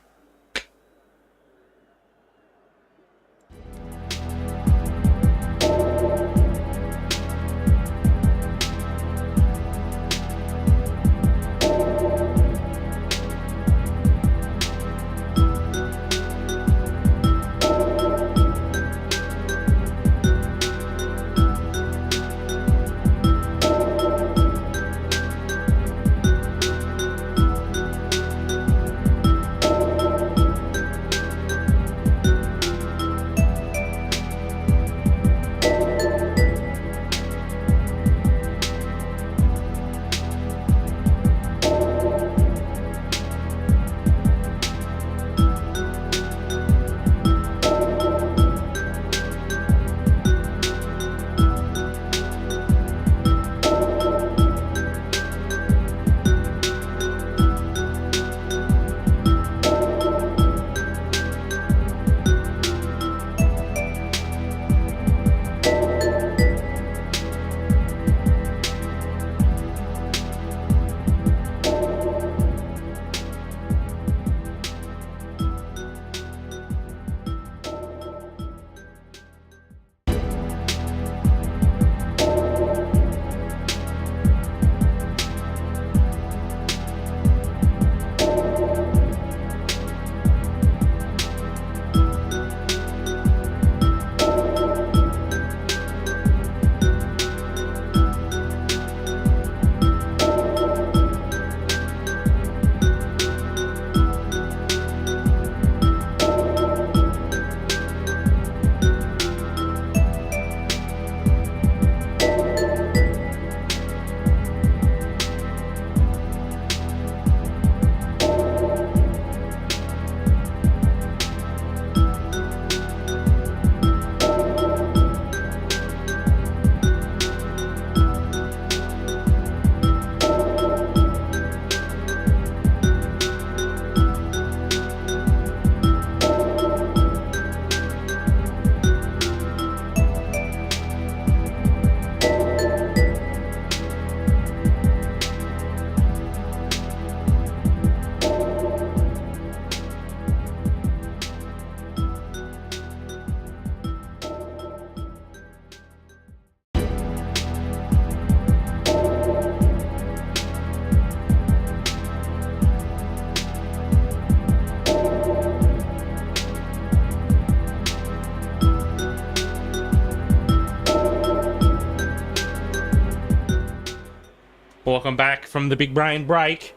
Welcome back from the Big Brain break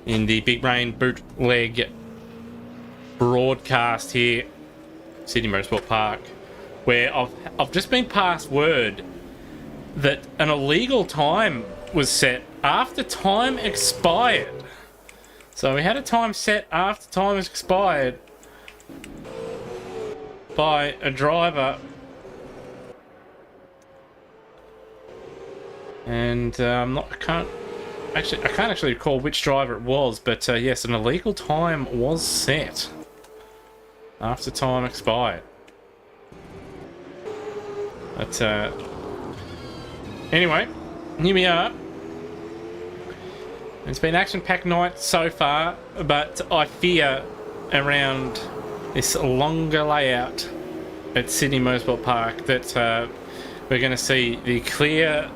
in the Big Brain Bootleg broadcast here, Sydney Motorsport Park, where I've just been passed word that an illegal time was set after time expired. So we had a time set after time has expired by a driver, and I can't actually recall which driver it was, but yes, an illegal time was set after time expired. But anyway, here we are. It's been action-packed night so far, but I fear around this longer layout at Sydney Motorsport Park that we're going to see the clear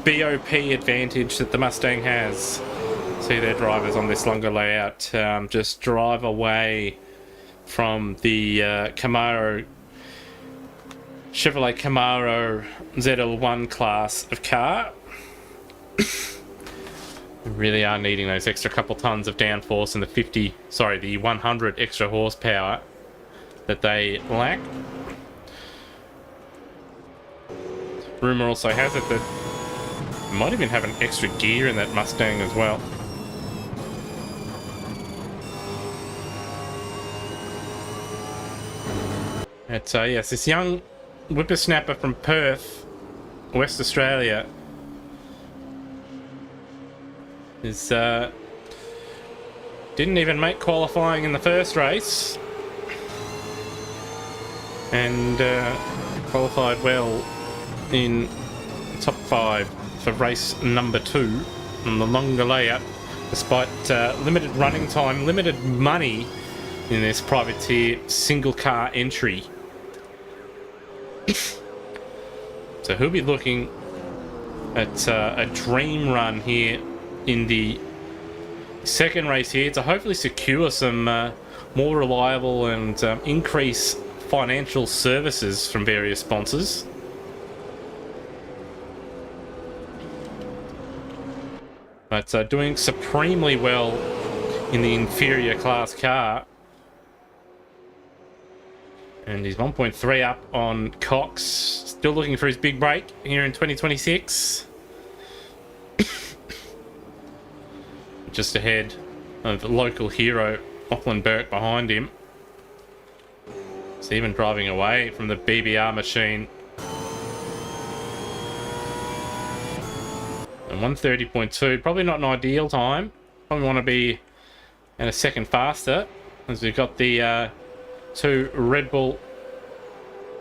BOP advantage that the Mustang has. See their drivers on this longer layout just drive away from the Chevrolet Camaro ZL1 class of car. We really are needing those extra couple tons of downforce and the 100 extra horsepower that they lack. Rumour also has it that it might even have an extra gear in that Mustang as well. But yes, this young whippersnapper from Perth, West Australia, is didn't even make qualifying in the first race, and qualified well in top 5 for race number 2 on the longer layout, despite limited running time, limited money in this privateer single car entry. So he'll be looking at a dream run here in the second race here to hopefully secure some more reliable and increase financial services from various sponsors. But doing supremely well in the inferior class car. And he's 1.3 up on Cox. Still looking for his big break here in 2026. Just ahead of local hero Lachlan Burke behind him. He's even driving away from the BBR machine. And 130.2, probably not an ideal time. Probably want to be at a second faster, as we've got the 2 Red Bull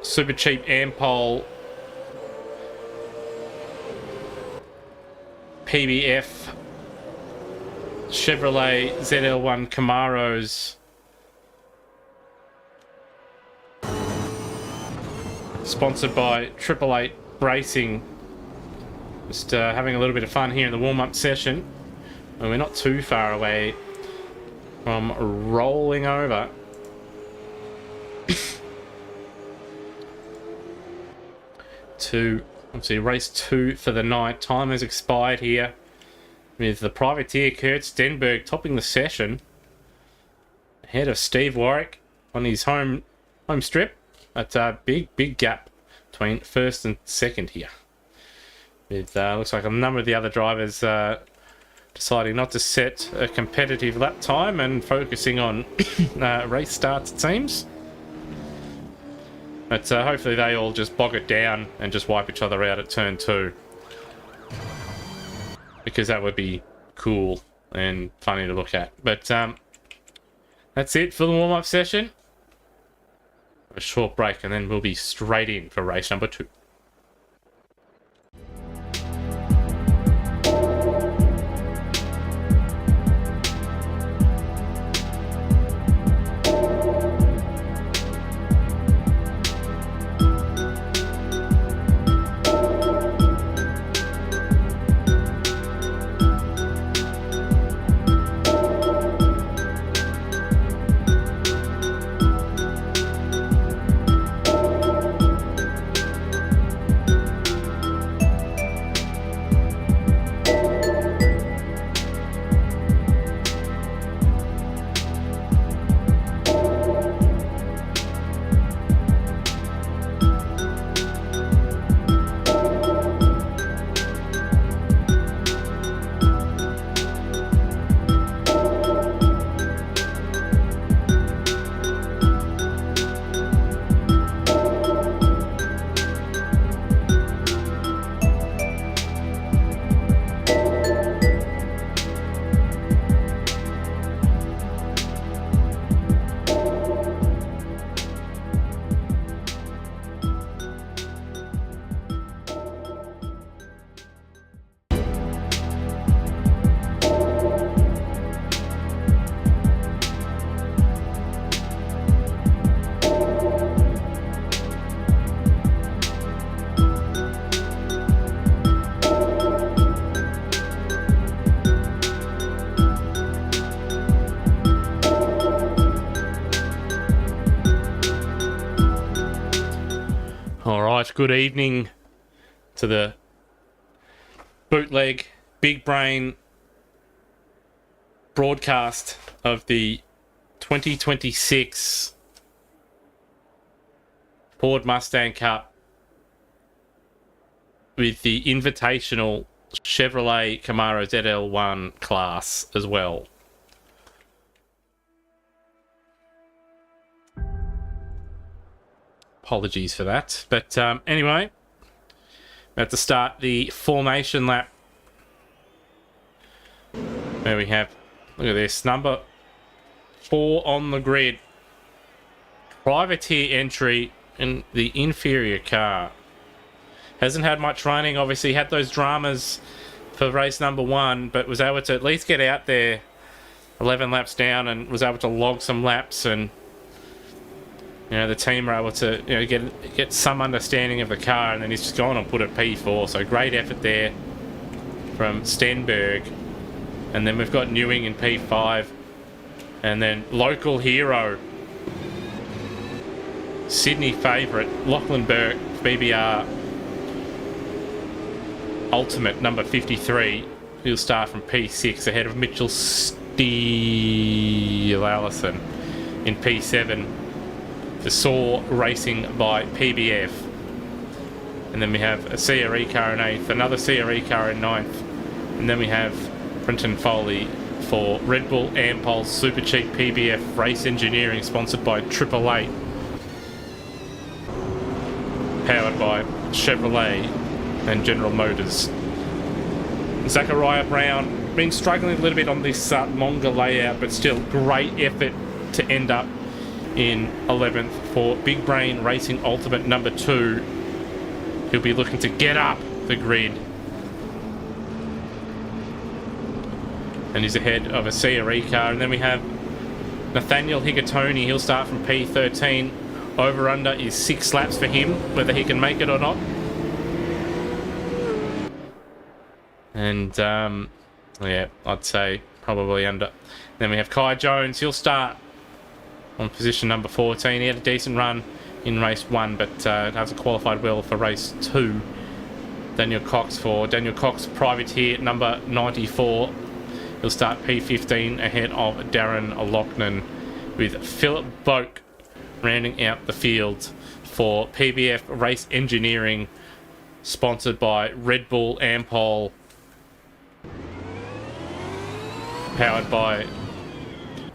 super cheap Ampol PBF Chevrolet ZL1 Camaros, sponsored by 888 Racing. Just having a little bit of fun here in the warm-up session, and we're not too far away from rolling over. To obviously race 2 for the night. Time has expired here, with the privateer Kurt Stenberg topping the session, ahead of Steve Warwick on his home strip. That's a big gap between first and second here. With looks like a number of the other drivers deciding not to set a competitive lap time and focusing on race starts, it seems. But hopefully they all just bog it down and just wipe each other out at turn 2. Because that would be cool and funny to look at. But that's it for the warm-up session. A short break and then we'll be straight in for race number 2. good evening to the Bootleg Big Brain broadcast of the 2026 Ford Mustang Cup with the invitational Chevrolet Camaro ZL1 class as well. Apologies for that. But anyway, we have to start the formation lap. There we have, look at this, number 4 on the grid. Privateer entry in the inferior car. Hasn't had much running, obviously had those dramas for race number 1, but was able to at least get out there 11 laps down and was able to log some laps, and you know, the team were able to, you know, get some understanding of the car, and then he's just gone and put a P4. So great effort there from Stenberg. And then we've got Newing in P5, and then local hero, Sydney favourite Lachlan Burke, BBR Ultimate number 53. He'll start from P6 ahead of Mitchell Steele Allison in P7. The Saw Racing by PBF. And then we have a CRE car in 8th, another CRE car in 9th. And then we have Brenton Foley for Red Bull Ampol Super Cheap PBF Race Engineering, sponsored by 888. Powered by Chevrolet and General Motors. Zachariah Brown been struggling a little bit on this longer layout, but still great effort to end up in 11th for Big Brain Racing Ultimate number 2. He'll be looking to get up the grid. And he's ahead of a CRE car. And then we have Nathaniel Higatoni. He'll start from P13. Over under is 6 laps for him, whether he can make it or not. And yeah, I'd say probably under. Then we have Kai Jones. He'll start on position number 14. He had a decent run in race 1, but hasn't qualified well for race 2. Daniel Cox Privateer number 94. He'll start P15 ahead of Darren Loughnane, with Philip Boak rounding out the field for PBF Race Engineering, sponsored by Red Bull Ampol, powered by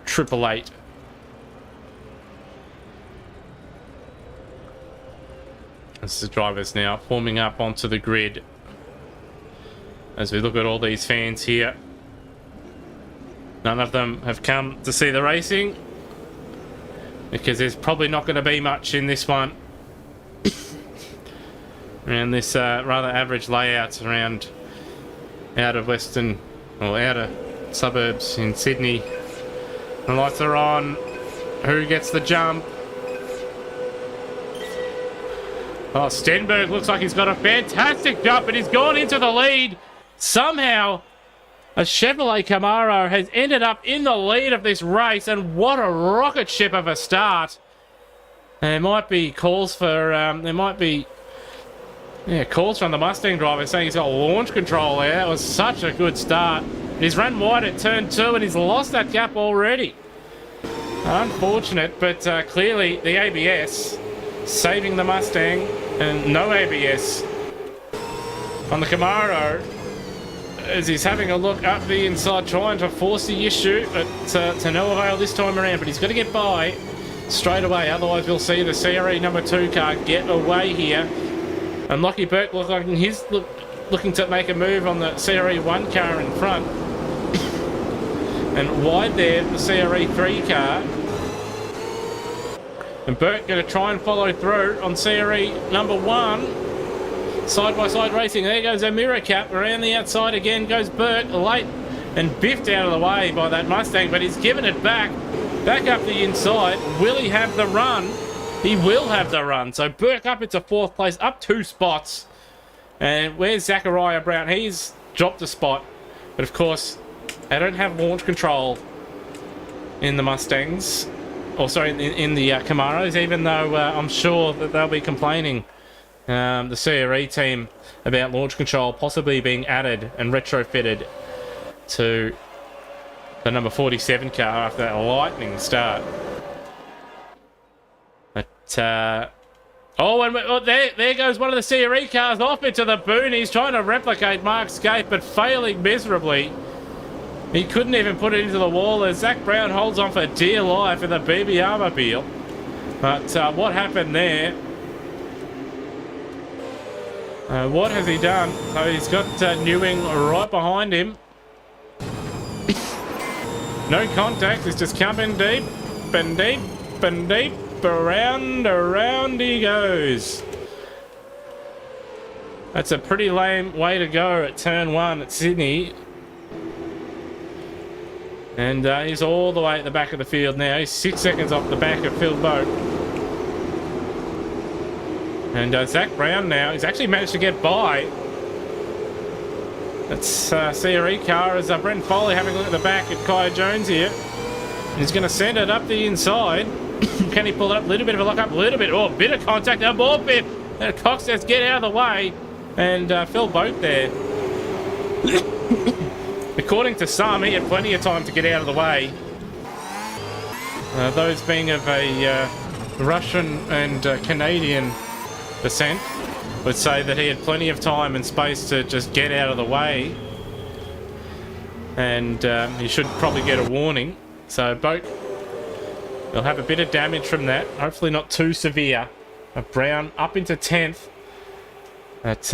888. This is the drivers now forming up onto the grid as we look at all these fans here. None of them have come to see the racing because there's probably not going to be much in this one. Around this rather average layout around out of western or outer suburbs in Sydney. The lights are on. Who gets the jump? Oh, Stenberg looks like he's got a fantastic jump, and he's gone into the lead. Somehow, a Chevrolet Camaro has ended up in the lead of this race, and what a rocket ship of a start. There might be calls for, calls from the Mustang driver saying he's got launch control there. That was such a good start. He's run wide at turn 2, and he's lost that gap already. Unfortunate, but clearly the ABS saving the Mustang, and no ABS on the Camaro as he's having a look up the inside, trying to force the issue, but to no avail this time around. But he's got to get by straight away, otherwise we'll see the CRE number 2 car get away here. And Lockie Burke looks like he's looking to make a move on the CRE 1 car in front. And wide there, the CRE 3 car. And Burke going to try and follow through on CRE number 1. Side-by-side racing. There goes a mirror cap. Around the outside again goes Burke. Late and biffed out of the way by that Mustang. But he's given it back. Back up the inside. Will he have the run? He will have the run. So Burke up into 4th place. Up 2 spots. And where's Zachariah Brown? He's dropped a spot. But of course, they don't have launch control in the Mustangs. Or sorry, in the Camaros, even though I'm sure that they'll be complaining the CRE team about launch control possibly being added and retrofitted to the number 47 car after that lightning start. But, there goes one of the CRE cars off into the boonies, trying to replicate Mark's gate, but failing miserably. He couldn't even put it into the wall as Zach Brown holds on for dear life in the BBR mobile. But what happened there? What has he done? So he's got Newing right behind him. No contact, he's just coming deep and deep and deep. Around he goes. That's a pretty lame way to go at turn 1 at Sydney. And he's all the way at the back of the field now. He's 6 seconds off the back of Phil Boat. And Zach Brown now, he's actually managed to get by. That's CRE car as Brent Foley having a look at the back at Kaya Jones here. He's going to send it up the inside. Can he pull it up? A little bit of a lock up, a little bit. Oh, a bit of contact. A more bit. And Cox says, get out of the way. And Phil Boat there. According to some, he had plenty of time to get out of the way. Those being of a Russian and Canadian descent would say that he had plenty of time and space to just get out of the way. And he should probably get a warning. So Boat, they'll have a bit of damage from that. Hopefully not too severe. Brown up into 10th. But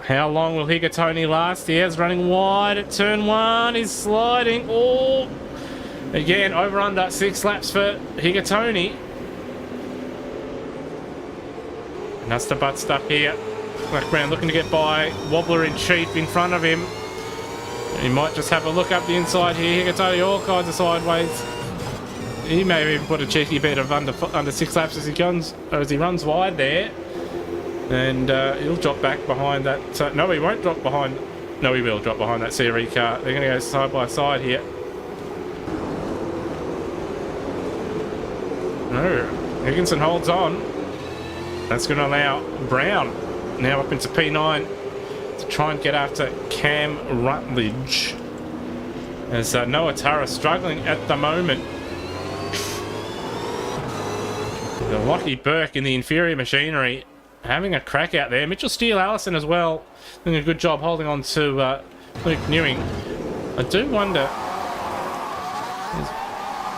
how long will Higatoni last? He is running wide at turn 1. He's sliding. Oh, again, over under 6 laps for Higatoni. And that's the butt stuff here. Black Brown looking to get by. Wobbler in chief in front of him. He might just have a look up the inside here. Higatoni all kinds of sideways. He may even put a cheeky bit of under 6 laps as he runs wide there. And he'll drop back behind that. No, he won't drop behind. No, he will drop behind that CRE car. They're going to go side by side here. No, Higginson holds on. That's going to allow Brown now up into P9 to try and get after Cam Rutledge. As Noah Tara struggling at the moment. The Lockie Burke in the inferior machinery having a crack out there. Mitchell Steele-Allison as well doing a good job holding on to Luke Newing. I do wonder,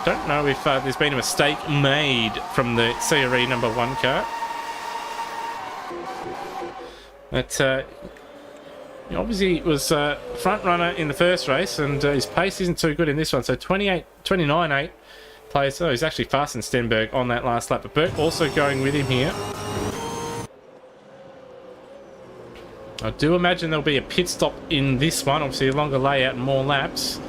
don't know if there's been a mistake made from the CRE number 1 car. But he obviously was front runner in the first race, and his pace isn't too good in this one. So 29.8 plays. Oh, he's actually faster than Stenberg on that last lap. But Burke also going with him here. I do imagine there'll be a pit stop in this one. Obviously a longer layout and more laps.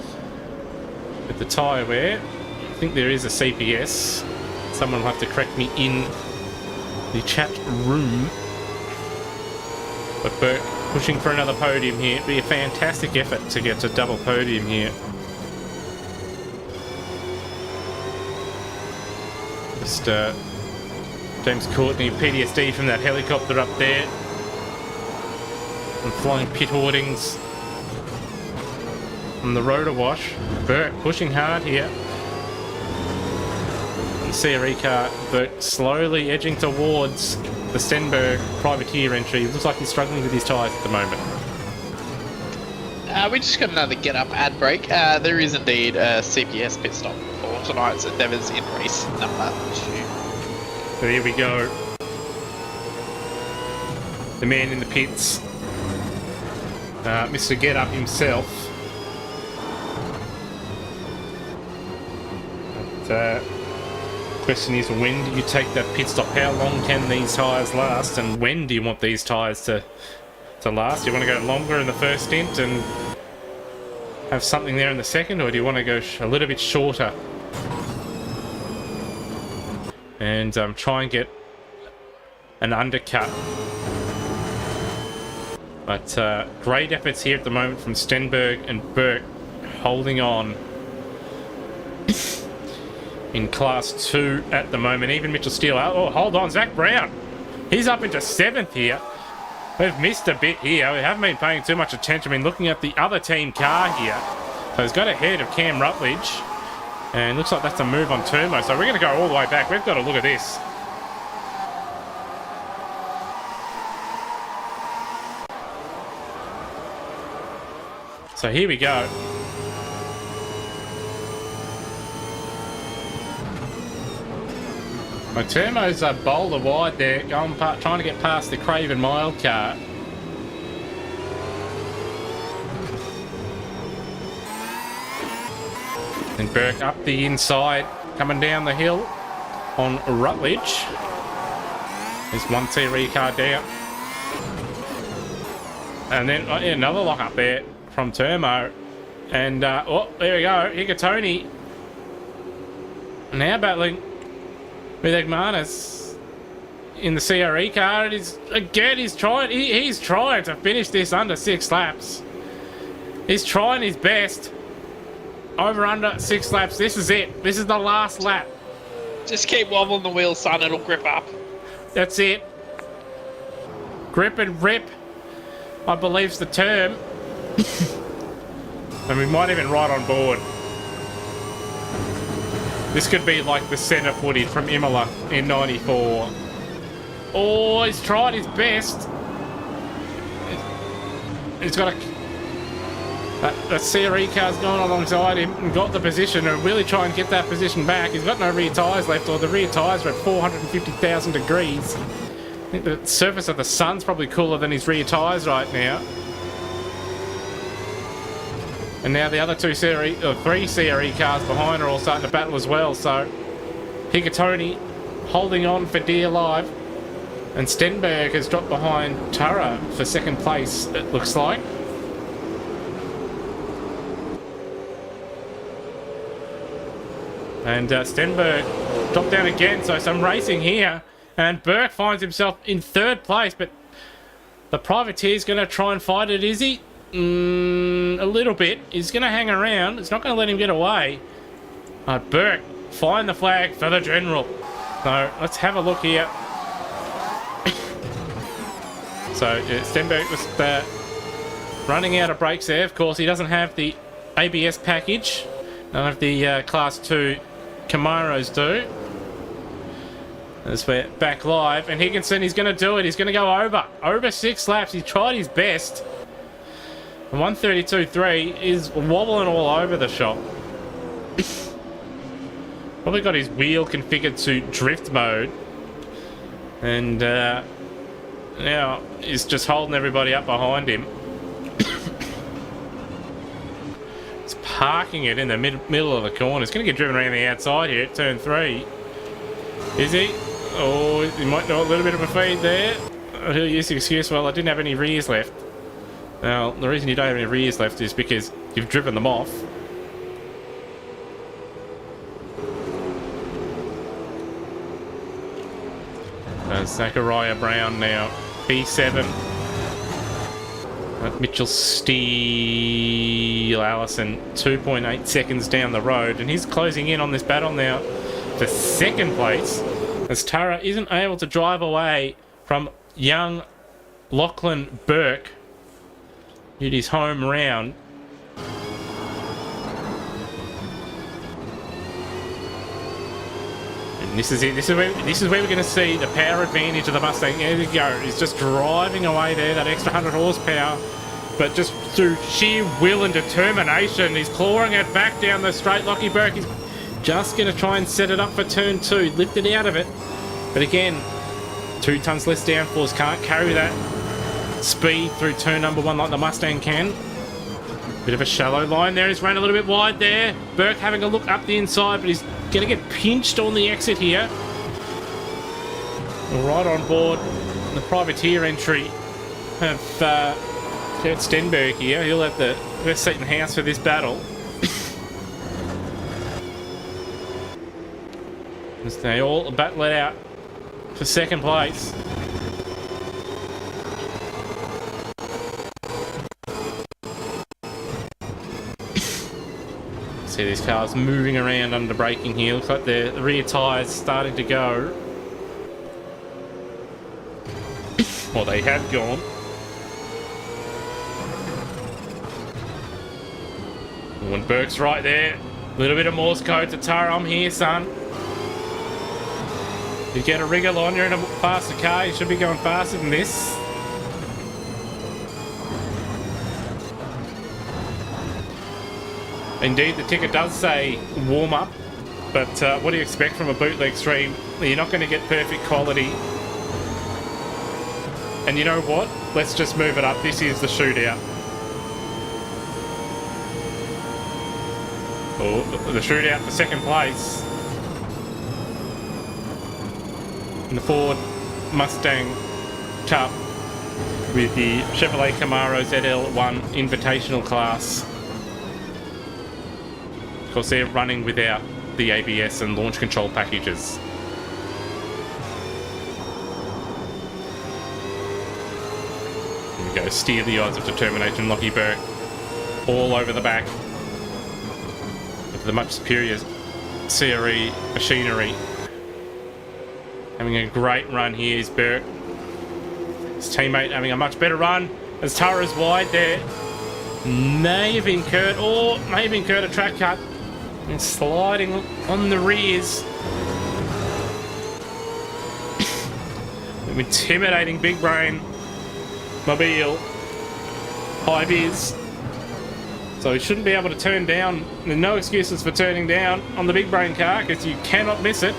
With the tyre wear, I think there is a CPS. Someone will have to correct me in the chat room. But Burke pushing for another podium here. It'd be a fantastic effort to get a double podium here. Just James Courtney, PTSD from that helicopter up there. And flying pit hoardings from the rotor wash. Burke pushing hard here. And CRE car, Burke slowly edging towards the Stenberg privateer entry. It looks like he's struggling with his tyres at the moment. We just got another get up ad break. There is indeed a CPS pit stop for tonight's endeavours in race number 2. So here we go. The man in the pits. Mr. Get Up himself. But, question is, when do you take that pit stop? How long can these tyres last? And when do you want these tyres to last? Do you want to go longer in the first stint and have something there in the second? Or do you want to go a little bit shorter? And try and get an undercut. But great efforts here at the moment from Stenberg and Burke holding on in Class 2 at the moment. Even Mitchell Steele. Oh, hold on, Zach Brown He's up into 7th here. We've missed a bit here. We haven't been paying too much attention. We've been looking at the other team car here. So he's got ahead of Cam Rutledge. And looks like that's a move on Turmo. So we're going to go all the way back. We've got to look at this. So here we go. My Turmo's a boulder wide there, trying to get past the Craven Mild car. And Burke up the inside, coming down the hill on Rutledge. There's one TRE car down. And then another lock up there from Turmo. And, oh, there we go. Higatoni now battling with Egmanis in the CRE car. And he's trying to finish this under 6 laps. He's trying his best. Over under 6 laps. This is it. This is the last lap. Just keep wobbling the wheel, son. It'll grip up. That's it. Grip and rip, I believe's the term. And we might even ride on board. This could be like the centre footage from Imola in '94. Oh, he's tried his best. He's got a... That CRE car's gone alongside him and got the position and really try and get that position back. He's got no rear tyres left, or the rear tyres are at 450,000 degrees. I think the surface of the sun's probably cooler than his rear tyres right now. And now the other 3 CRE cars behind are all starting to battle as well. So Higatoni holding on for dear life. And Stenberg has dropped behind Tara for 2nd place, it looks like. And Stenberg dropped down again, so some racing here. And Burke finds himself in 3rd place, but the privateer's going to try and fight it, is he? A little bit. He's going to hang around. It's not going to let him get away. Burke, find the flag for the general. So let's have a look here. So Stenberg was running out of brakes there. Of course, he doesn't have the ABS package. None of the Class 2 Camaros do. As we're back live, and Higginson, he's going to do it. He's going to go over 6 laps. He tried his best. 132.3 is wobbling all over the shop. Probably got his wheel configured to drift mode, and now he's just holding everybody up behind him. Parking it in the middle of the corner. It's going to get driven around the outside here at turn 3. Is he? Oh, he might do a little bit of a feed there. He'll use the excuse, well, I didn't have any rears left. Now, the reason you don't have any rears left is because you've driven them off. Zachariah Brown now, P7. Mitchell Steele Allison 2.8 seconds down the road, and he's closing in on this battle now for 2nd place, as Tara isn't able to drive away from young Lachlan Burke in his home round. And this is it. This is where we're going to see the power advantage of the Mustang. There we go. He's just driving away there, that extra 100 horsepower. But just through sheer will and determination, he's clawing it back down the straight. Lockie Burke is just going to try and set it up for turn 2. Lift it out of it. But again, 2 tons less downforce. Can't carry that speed through turn number 1 like the Mustang can. Bit of a shallow line there. He's run a little bit wide there. Burke having a look up the inside, but he's going to get pinched on the exit here. Right on board the privateer entry of Kurt Stenberg here. He'll have the best seat in the house for this battle. As they all battle it out for 2nd place. See these cars moving around under braking here. Looks like the rear tyres starting to go. Well, they have gone. When Burke's right there. A little bit of Morse code to Tara. I'm here, son. You get a wriggle on, you're in a faster car. You should be going faster than this. Indeed, the ticket does say warm up, but what do you expect from a bootleg stream? You're not going to get perfect quality. And you know what? Let's just move it up. This is the shootout. Oh, the shootout for second place. In the Ford Mustang Cup with the Chevrolet Camaro ZL1 Invitational class. Of course, they're running without the ABS and launch control packages. Here we go, steer the odds of determination. Lockie Burke all over the back of the much superior CRE machinery. Having a great run here is Burke. His teammate having a much better run as Tara's wide there. May have incurred a track cut. And sliding on the rears. Intimidating big brain mobile. High vis. So he shouldn't be able to turn down. There's no excuses for turning down on the big brain car because you cannot miss it.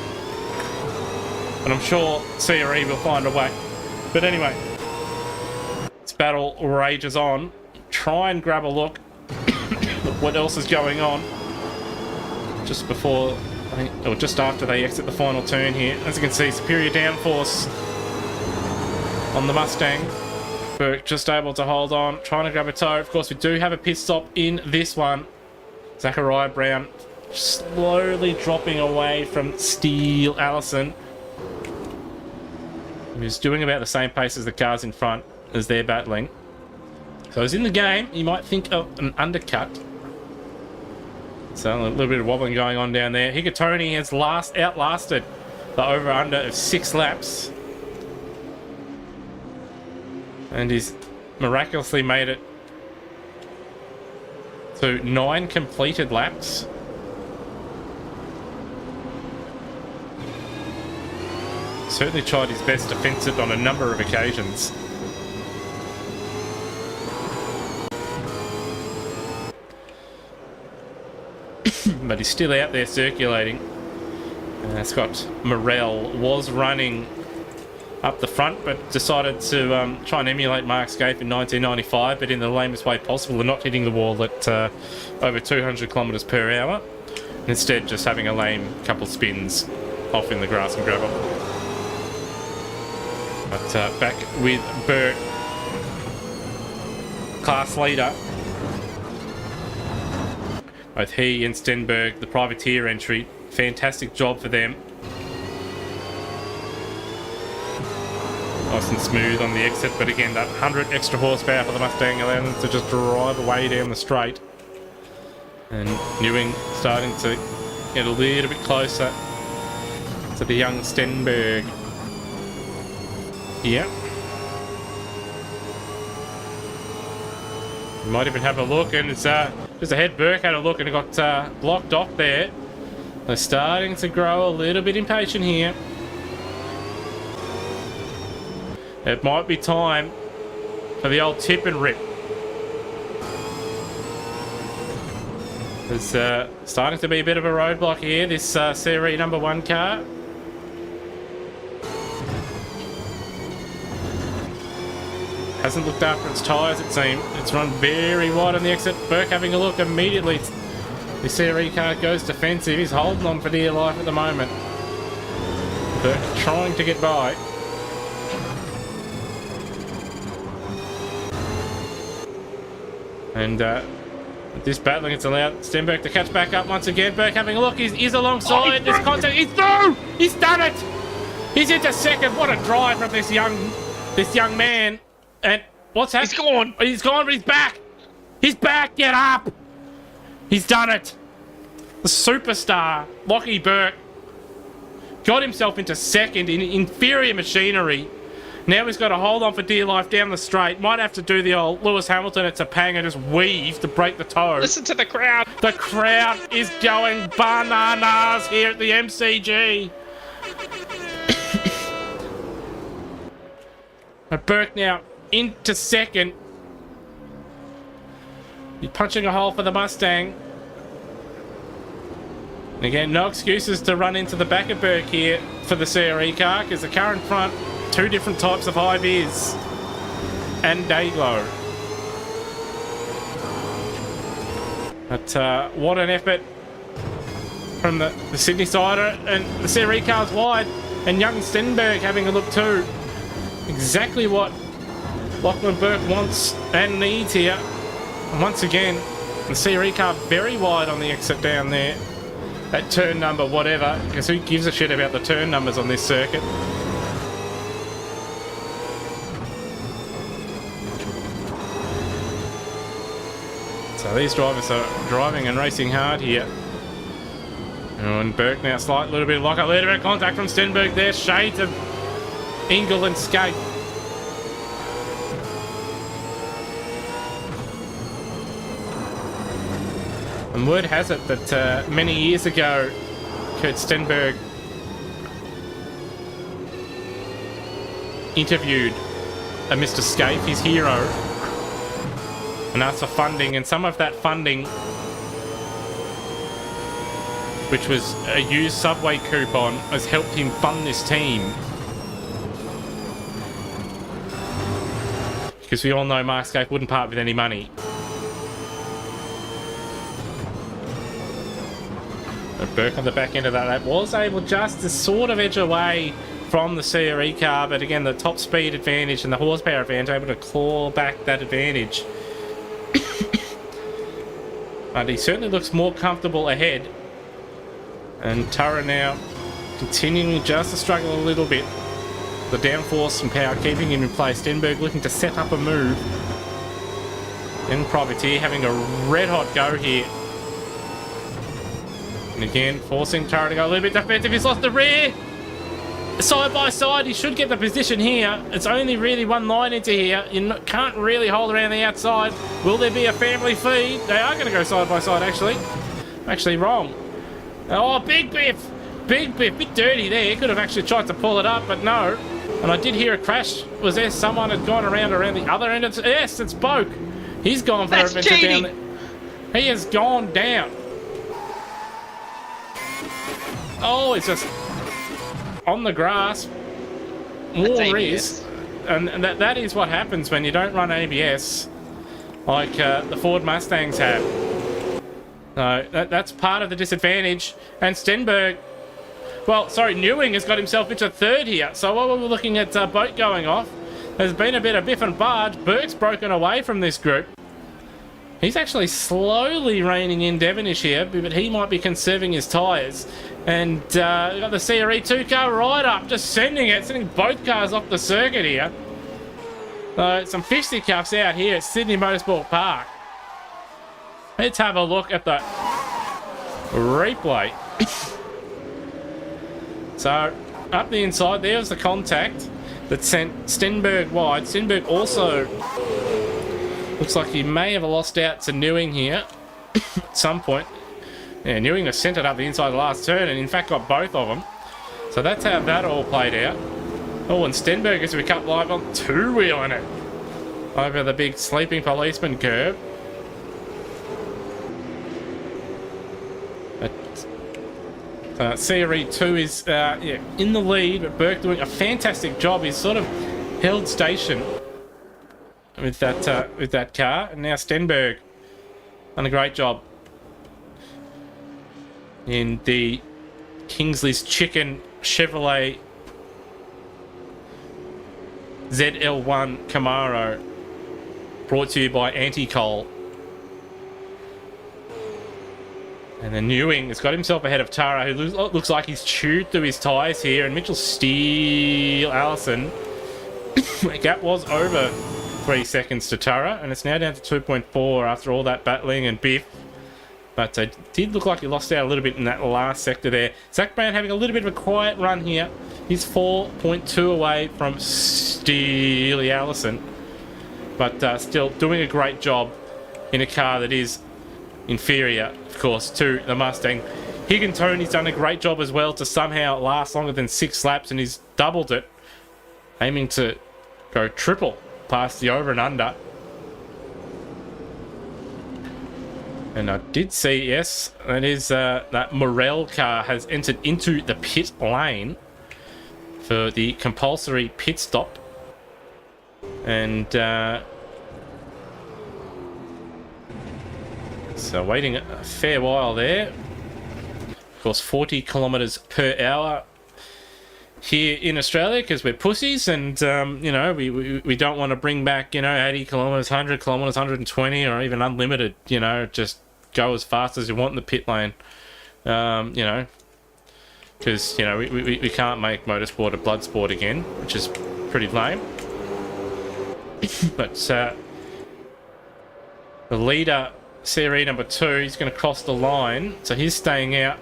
And I'm sure CRE will find a way. But anyway, this battle rages on. Try and grab a look at what else is going on. Just before, or just after they exit the final turn here. As you can see, superior downforce on the Mustang. Burke just able to hold on, trying to grab a toe. Of course, we do have a pit stop in this one. Zachariah Brown slowly dropping away from Steele Allison. He's doing about the same pace as the cars in front as they're battling. So as in the game, you might think of an undercut. So a little bit of wobbling going on down there. Hikatoni has outlasted the over-under of 6 laps. And he's miraculously made it to 9 completed laps. Certainly tried his best to fence it on a number of occasions. But he's still out there circulating. Scott Morrell was running up the front, but decided to try and emulate Mark Scape in 1995, but in the lamest way possible, and not hitting the wall at over 200 kilometres per hour. Instead, just having a lame couple spins off in the grass and gravel. But back with Burt, class leader. Both he and Stenberg, the privateer entry, fantastic job for them. Nice and smooth on the exit, but again, that 100 extra horsepower for the Mustang allowed them to just drive away down the straight. And Newing starting to get a little bit closer to the young Stenberg. Yeah. You might even have a look, and it's just ahead. Burke had a look and it got blocked off there. They're starting to grow a little bit impatient here. It might be time for the old tip and rip. There's starting to be a bit of a roadblock here, this Series number 1 car. Hasn't looked after its tyres, it seems. It's run very wide on the exit. Burke having a look immediately. The Series car goes defensive. He's holding on for dear life at the moment. Burke trying to get by. And this battling, it's allowed Stenberg to catch back up once again. Burke having a look. He's alongside. There's contact. He's through! He's done it! He's into second. What a drive from this young man. And what's happening? He's gone. He's gone, but he's back. He's back. Get up. He's done it. The superstar, Lockie Burke, got himself into second in inferior machinery. Now he's got to hold on for dear life down the straight. Might have to do the old Lewis Hamilton at Topanga and just weave to break the toe. Listen to the crowd. The crowd is going bananas here at the MCG. Burke now into second. He's punching a hole for the Mustang. And again, no excuses to run into the back of Burke here for the CRE car, because the car in front, two different types of high vis and Dayglow. But what an effort from the Sydney sider, and the CRE car's wide, and young Stenberg having a look too. Exactly what Lachlan Burke wants and needs here. And once again, the CRE car very wide on the exit down there. That turn number, whatever, because who gives a shit about the turn numbers on this circuit? So these drivers are driving and racing hard here. And Burke now slight little bit of lock-up, little bit of contact from Stenberg there. Shades of Ingle and Skate. And word has it that many years ago, Kurt Stenberg interviewed a Mr. Scaife, his hero, and asked for funding, and some of that funding, which was a used subway coupon, has helped him fund this team. Because we all know Mark Scaife wouldn't part with any money. But Burke on the back end of that was able just to sort of edge away from the CRE car, but again, the top speed advantage and the horsepower advantage, able to claw back that advantage. But he certainly looks more comfortable ahead. And Tara now continuing just to struggle a little bit. The downforce and power keeping him in place. Stenberg looking to set up a move. Then Privateer having a red hot go here. And again, forcing Tara to go a little bit defensive. He's lost the rear. Side by side, he should get the position here. It's only really one line into here. You can't really hold around the outside. Will there be a family feed? They are going to go side by side, actually. Actually wrong. Oh, Big Biff. Big Biff. Bit dirty there. He could have actually tried to pull it up, but no. And I did hear a crash. Was there someone had gone around the other end? Yes, it's Boke. He's gone for That's a venture cheating. down there. He has gone down. Oh, it's just on the grass. More is. And that is what happens when you don't run ABS like the Ford Mustangs have. So that's part of the disadvantage. And Stenberg, well, sorry, Newing has got himself into third here. So while we're looking at Boat going off, there's been a bit of biff and barge. Burke's broken away from this group. He's actually slowly reining in Devonish here, but he might be conserving his tyres. And we've got the CRE2 car right up, just sending both cars off the circuit here. So some fisticuffs out here at Sydney Motorsport Park. Let's have a look at the replay. So up the inside, there's the contact that sent Stenberg wide. Stenberg also looks like he may have lost out to Newing here at some point. Yeah, Newing was sent it up the inside of the last turn and in fact got both of them. So that's how that all played out. Oh, and Stenberg as we cut live on two-wheeling it over the big sleeping policeman curb. But CRE2 is in the lead, but Burke doing a fantastic job. He's sort of held station with that car, and now Stenberg done a great job in the Kingsley's Chicken Chevrolet ZL1 Camaro, brought to you by Anti-Coal. And then Newing has got himself ahead of Tara, who looks like he's chewed through his tyres here, and Mitchell Steele Allison. The gap was over 3 seconds to Tara, and it's now down to 2.4 after all that battling and biff. But it did look like he lost out a little bit in that last sector there. Zach Brown having a little bit of a quiet run here He's 4.2 away from Steely Allison, but still doing a great job in a car that is inferior, of course, to the Mustang. Higgintoney's done a great job as well to somehow last longer than 6 laps, and he's doubled it, aiming to go triple past the over and under. And I did see, yes, that is that Morel car has entered into the pit lane for the compulsory pit stop. And so waiting a fair while there. Of course, 40 kilometers per hour here in Australia because we're pussies, and you know, we don't want to bring back, you know, 80 kilometers, 100 kilometers, 120, or even unlimited. You know, just go as fast as you want in the pit lane. You know, because, you know, we can't make motorsport a blood sport again, which is pretty lame. But the leader, Series number 2, he's going to cross the line, so he's staying out.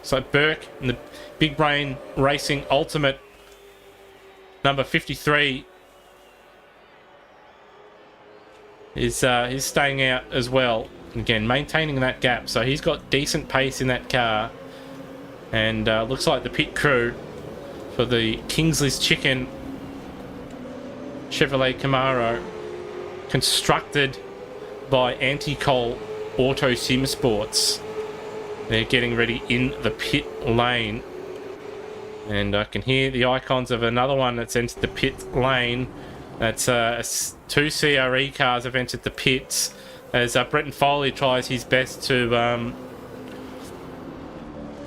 So Burke and the Big Brain Racing Ultimate number 53 is he's staying out as well. Again, maintaining that gap, so he's got decent pace in that car. And looks like the pit crew for the Kingsley's Chicken Chevrolet Camaro, constructed by Anti-Coal Auto Sim Sports. They're getting ready in the pit lane. And I can hear the icons of another one that's entered the pit lane. That's 2 CRE cars have entered the pits as Bretton Foley tries his best to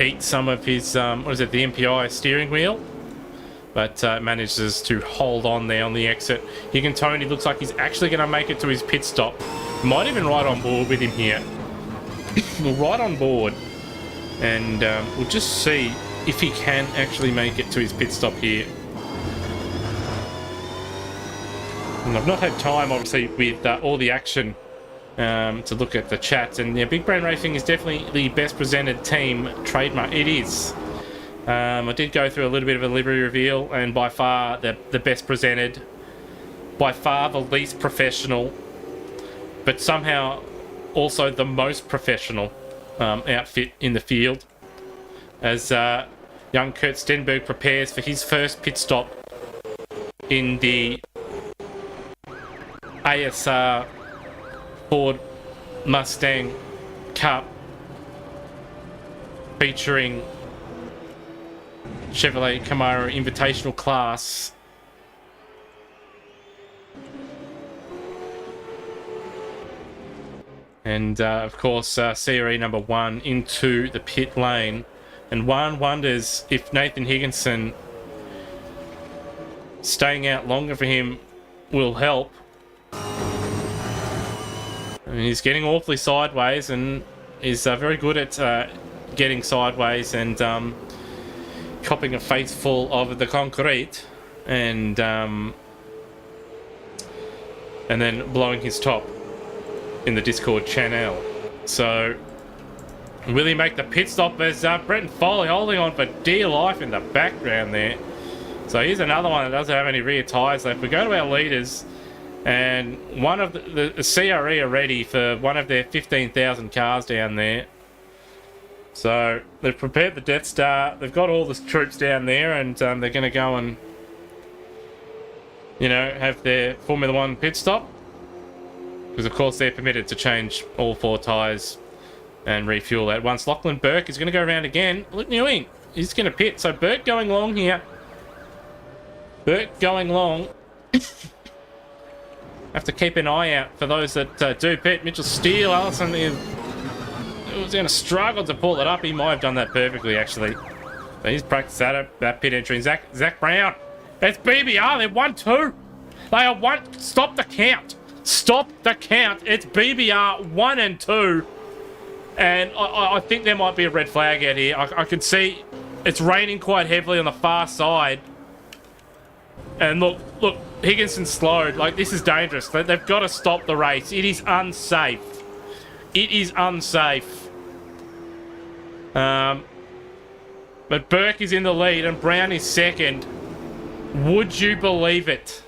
eat some of his, the MPI steering wheel. But manages to hold on there on the exit. Higgintoney looks like he's actually going to make it to his pit stop. Might even ride on board with him here. We'll ride on board and we'll just see if he can actually make it to his pit stop here. And I've not had time, obviously, with all the action to look at the chat. And yeah, Big Brain Racing is definitely the best presented team trademark. It is. I did go through a little bit of a livery reveal, and by far the best presented, by far the least professional, but somehow also the most professional outfit in the field, as young Kurt Stenberg prepares for his first pit stop in the ASR Ford Mustang Cup, featuring Chevrolet Camaro Invitational class. And of course, CRE number 1 into the pit lane. And one wonders if Nathan Higginson staying out longer for him will help. I mean, he's getting awfully sideways, and is very good at getting sideways and copping a face full of the concrete, and then blowing his top in the Discord channel. So will he make the pit stop? As Bretton Foley holding on for dear life in the background there. So here's another one that doesn't have any rear tyres left. We go to our leaders, and one of the CRE are ready for one of their 15,000 cars down there. So they've prepared the Death Star. They've got all the troops down there, and they're going to go and, you know, have their Formula 1 pit stop. Because of course they're permitted to change all 4 tyres and refuel at once. Lachlan Burke is going to go around again. Look, Newing, he's going to pit. So Burke going long here. Burke going long. Have to keep an eye out for those that do pit. Mitchell Steele, Allison was going to struggle to pull it up. He might have done that perfectly, actually. So he's practiced that pit entry. Zach Brown. It's BBR. They're 1-2. They are 1. Stop the count. Stop the count. It's BBR 1 and 2. And I think there might be a red flag out here. I can see it's raining quite heavily on the far side. And look, Higginson slowed. Like, this is dangerous. They've got to stop the race. It is unsafe. It is unsafe. But Burke is in the lead and Brown is second. Would you believe it?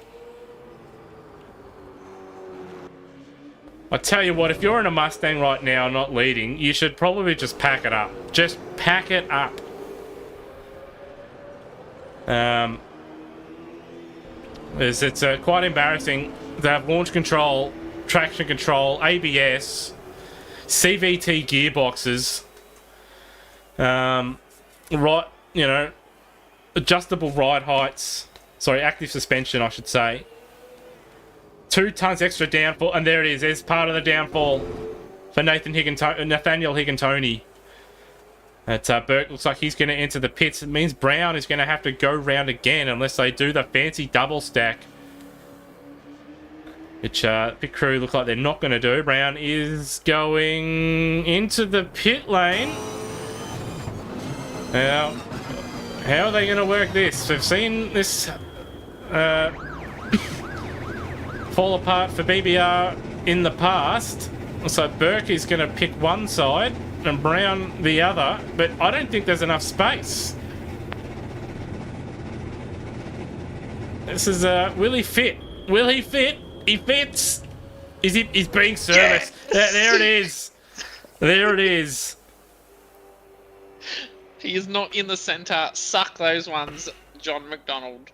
I tell you what, if you're in a Mustang right now not leading, you should probably just pack it up. Just pack it up. It's quite embarrassing to have launch control, traction control, ABS, CVT gearboxes, right, you know, adjustable ride heights. Sorry, active suspension, I should say. 2 tons extra downfall, and there it is. There's part of the downfall for Nathaniel Higgintoney. Burke looks like he's going to enter the pits. It means Brown is going to have to go round again unless they do the fancy double stack, which pit crew look like they're not going to do. Brown is going into the pit lane. Now, how are they going to work this? We've seen this fall apart for BBR in the past. So Burke is going to pick one side and Brown the other, but I don't think there's enough space. This is will he fit? Will he fit? He fits. He's being serviced. Yes! There it is. There it is. He is not in the centre. Suck those ones, John McDonald.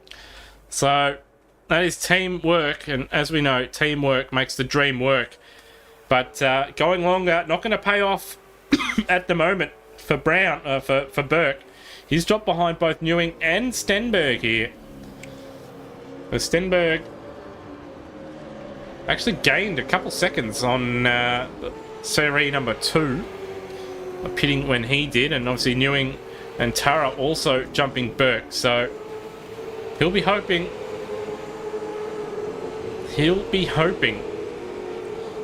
So that is teamwork, and as we know, teamwork makes the dream work. But going longer, not going to pay off at the moment for Brown, for Burke. He's dropped behind both Newing and Stenberg here. Stenberg actually gained a couple seconds on Serie number 2, pitting when he did, and obviously Newing and Tara also jumping Burke. So he'll be hoping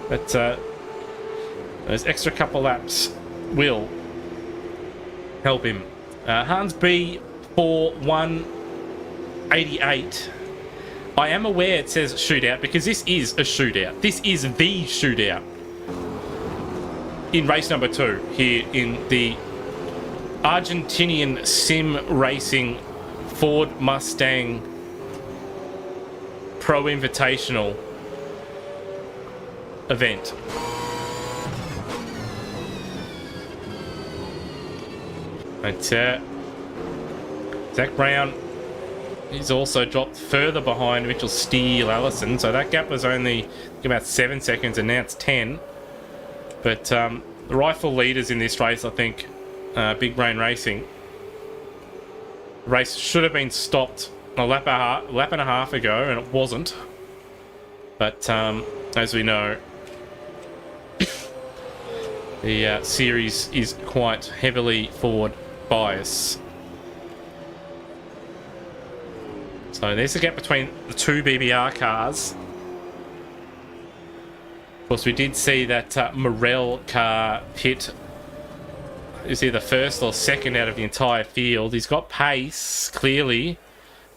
that those extra couple laps will help him. Hans B for 188. I am aware it says shootout because this is a shootout. This is the shootout in race number 2 here in the Argentinian sim racing Ford Mustang Pro Invitational event. But Zach Brown, he's also dropped further behind Mitchell Steele Allison, so that gap was only about 7 seconds and now it's 10. But the rightful leaders in this race, I think, Big Brain Racing, race should have been stopped a lap and a half ago, and it wasn't. But as we know, the series is quite heavily Ford bias. So there's the gap between the 2 BBR cars. Of course, we did see that Morel car pit. Is either first or second out of the entire field. He's got pace, clearly,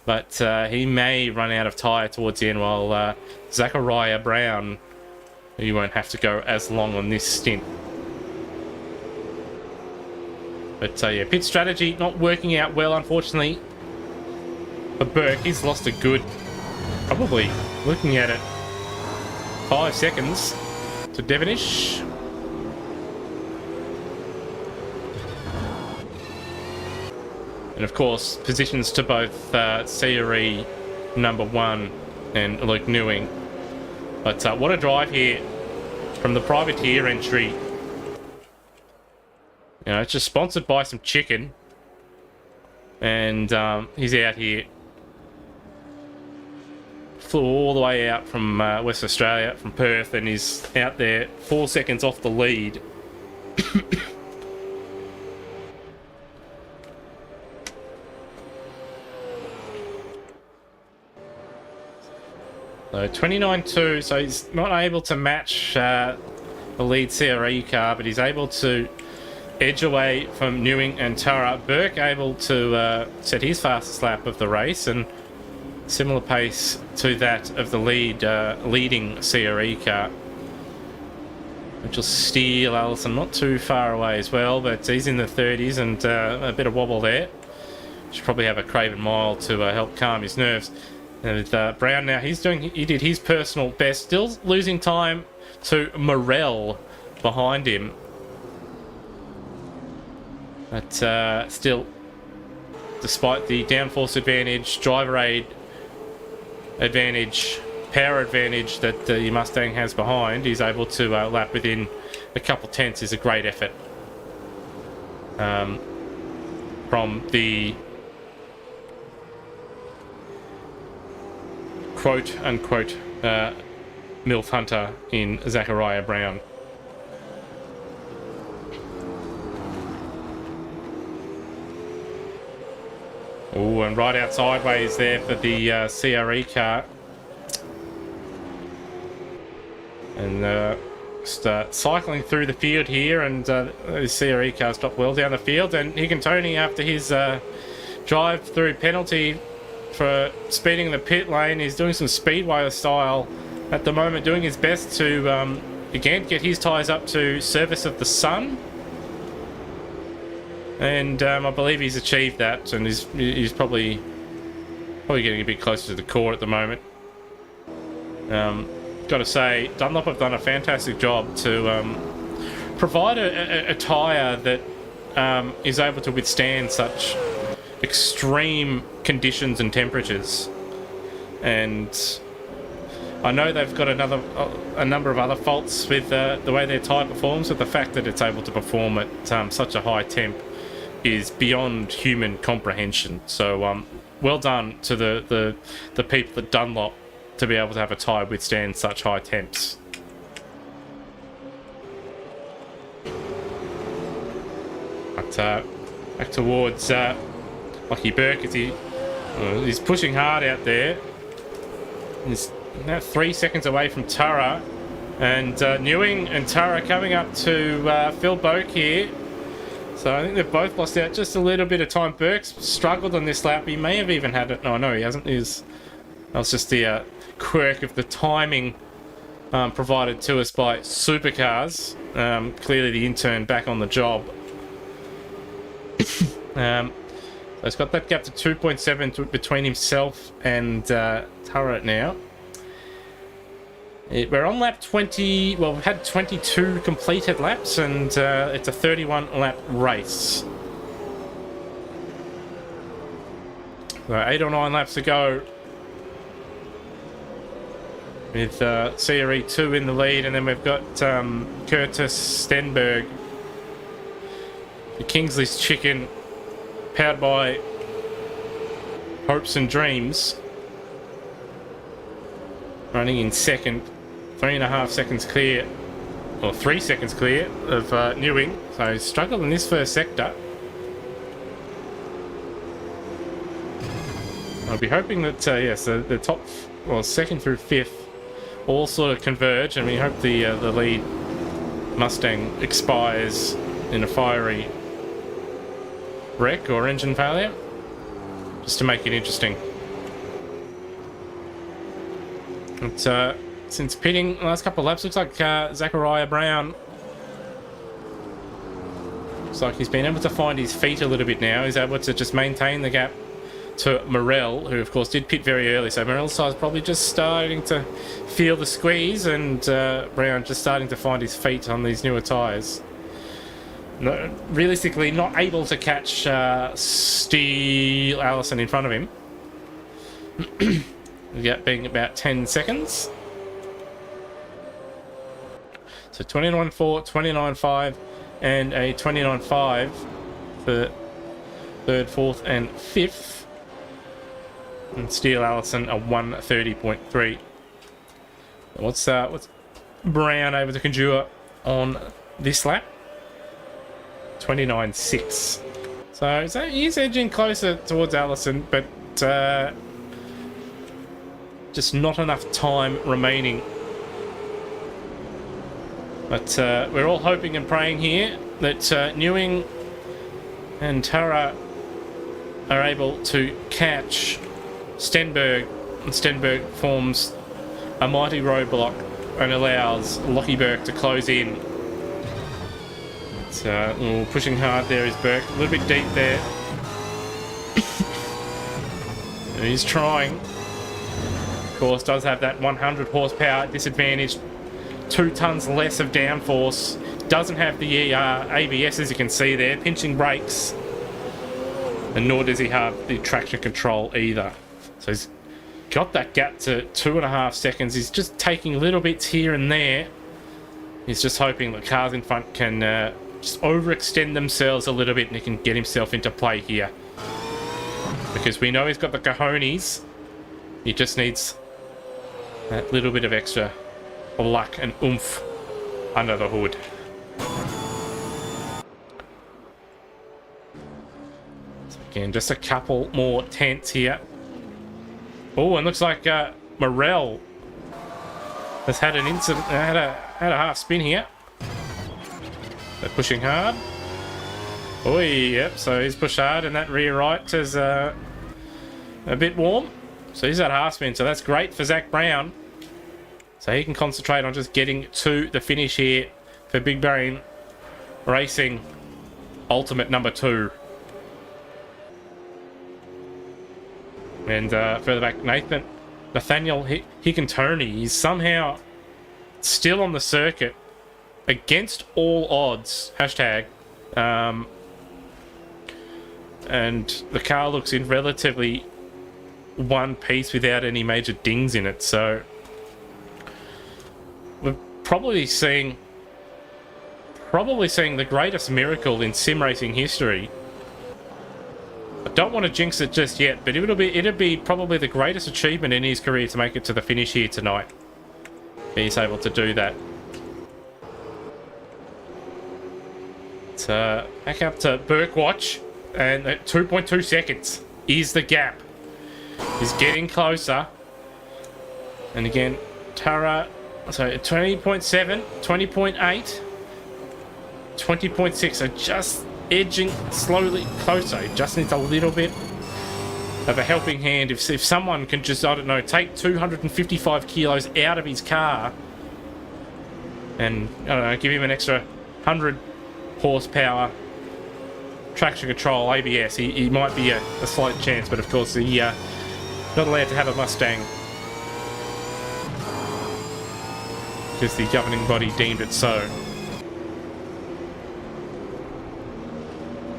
but he may run out of tyre towards the end, while Zachariah Brown, he won't have to go as long on this stint. But yeah, pit strategy not working out well, unfortunately. But Burke, he's lost a good, probably, looking at it, 5 seconds to Devonish. And of course, positions to both CRE number 1 and Luke Newing. But what a drive here from the privateer entry. You know, it's just sponsored by some chicken. And he's out here. Flew all the way out from West Australia, from Perth, and he's out there 4 seconds off the lead. So 29.2, so he's not able to match the lead CRE car, but he's able to edge away from Newing and Tara. Burke able to set his fastest lap of the race, and similar pace to that of the leading CRE car. which will steal Allison not too far away as well, but he's in the 30s and a bit of wobble there. Should probably have a Craven Mile to help calm his nerves. And with Brown now, he did his personal best, still losing time to Morel behind him. But still, despite the downforce advantage, driver aid advantage, power advantage that the Mustang has behind, he's able to lap within a couple tenths. Is a great effort from the quote-unquote MILF hunter in Zachariah Brown. Oh, and right out sideways there for the CRE car. And start cycling through the field here, and the CRE car stopped well down the field. And Higantoni, after his drive-through penalty for speeding in the pit lane, is doing some Speedway style at the moment, doing his best to, again, get his tyres up to service of the sun. And I believe he's achieved that, and he's probably getting a bit closer to the core at the moment. Got to say, Dunlop have done a fantastic job to provide a tyre that is able to withstand such extreme conditions and temperatures. And I know they've got a number of other faults with the way their tyre performs, but the fact that it's able to perform at such a high temp is beyond human comprehension. So well done to the people at Dunlop to be able to have a tyre withstand such high temps. But back towards Lucky Burke as he's pushing hard out there. He's now 3 seconds away from Tara, and Newing and Tara coming up to Phil Boak here. So I think they've both lost out just a little bit of time. Burke's struggled on this lap. He may have even had it. No, he hasn't. That was just the quirk of the timing provided to us by supercars. Clearly the intern back on the job. So he's got that gap to 2.7 between himself and Turret now. We're on lap 20. Well, we've had 22 completed laps, and it's a 31 lap race. So 8 or 9 laps to go, with CRE2 in the lead, and then we've got Curtis Stenberg, the Kingsley's Chicken, powered by Hopes and Dreams, running in second, 3.5 seconds clear, or 3 seconds clear of Newing. So he's struggled in this first sector. I'll be hoping that yes, the top, well, second through fifth all sort of converge, and we hope the lead Mustang expires in a fiery wreck or engine failure, just to make it interesting. But since pitting the last couple of laps, looks like Zachariah Brown, looks like he's been able to find his feet a little bit now. He's able to just maintain the gap to Morel, who of course did pit very early, so Morel's side's probably just starting to feel the squeeze, and Brown just starting to find his feet on these newer tyres. No, realistically not able to catch Steel Allison in front of him. The gap being about 10 seconds. So 29.4, 29.5 and a 29.5 for third, fourth and fifth. And Steel Allison a 130.3. What's Brown able to conjure on this lap? 29.6. So he's edging closer towards Allison, but just not enough time remaining. But we're all hoping and praying here that Newing and Tara are able to catch Stenberg, and Stenberg forms a mighty roadblock and allows Lockie Burke to close in Pushing hard there is Burke. A little bit deep there. And he's trying. Of course, does have that 100 horsepower disadvantage. 2 tons less of downforce. Doesn't have the ABS, as you can see there. Pinching brakes. And nor does he have the traction control either. So he's got that gap to 2.5 seconds. He's just taking little bits here and there. He's just hoping that cars in front can just overextend themselves a little bit and he can get himself into play here. Because we know he's got the cojones. He just needs that little bit of extra luck and oomph under the hood. So again, just a couple more tenths here. Oh, and looks like Morel has had an incident, had a half spin here. They're pushing hard. Oh, yep, so he's pushed hard, and that rear right is a bit warm. So he's at half spin, so that's great for Zach Brown. So he can concentrate on just getting to the finish here for Big Brain Racing Ultimate number 2. And further back, Nathaniel Hicantoni, he's somehow still on the circuit against all odds, hashtag. And the car looks in relatively one piece without any major dings in it, so we're probably seeing the greatest miracle in sim racing history. I don't want to jinx it just yet, but it'll be probably the greatest achievement in his career to make it to the finish here tonight. He's able to do that. So back up to Burkwatch, and at 2.2 seconds is the gap. He's getting closer. And again, Tara, so 20.7, 20.8, 20.6 are just edging slowly closer. He just needs a little bit of a helping hand. If someone can just, I don't know, take 255 kilos out of his car and, I don't know, give him an extra 100 horsepower, traction control, ABS, he might be a slight chance, but of course he not allowed to have a Mustang because the governing body deemed it so.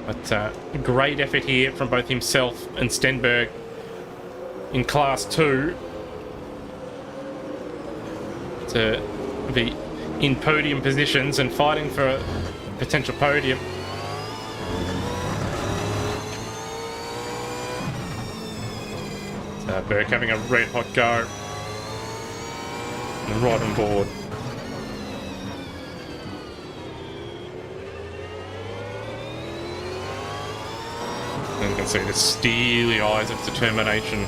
But great effort here from both himself and Stenberg in Class 2 to be in podium positions and fighting for a potential podium. So Berg having a red hot go and right on board. And you can see the steely eyes of determination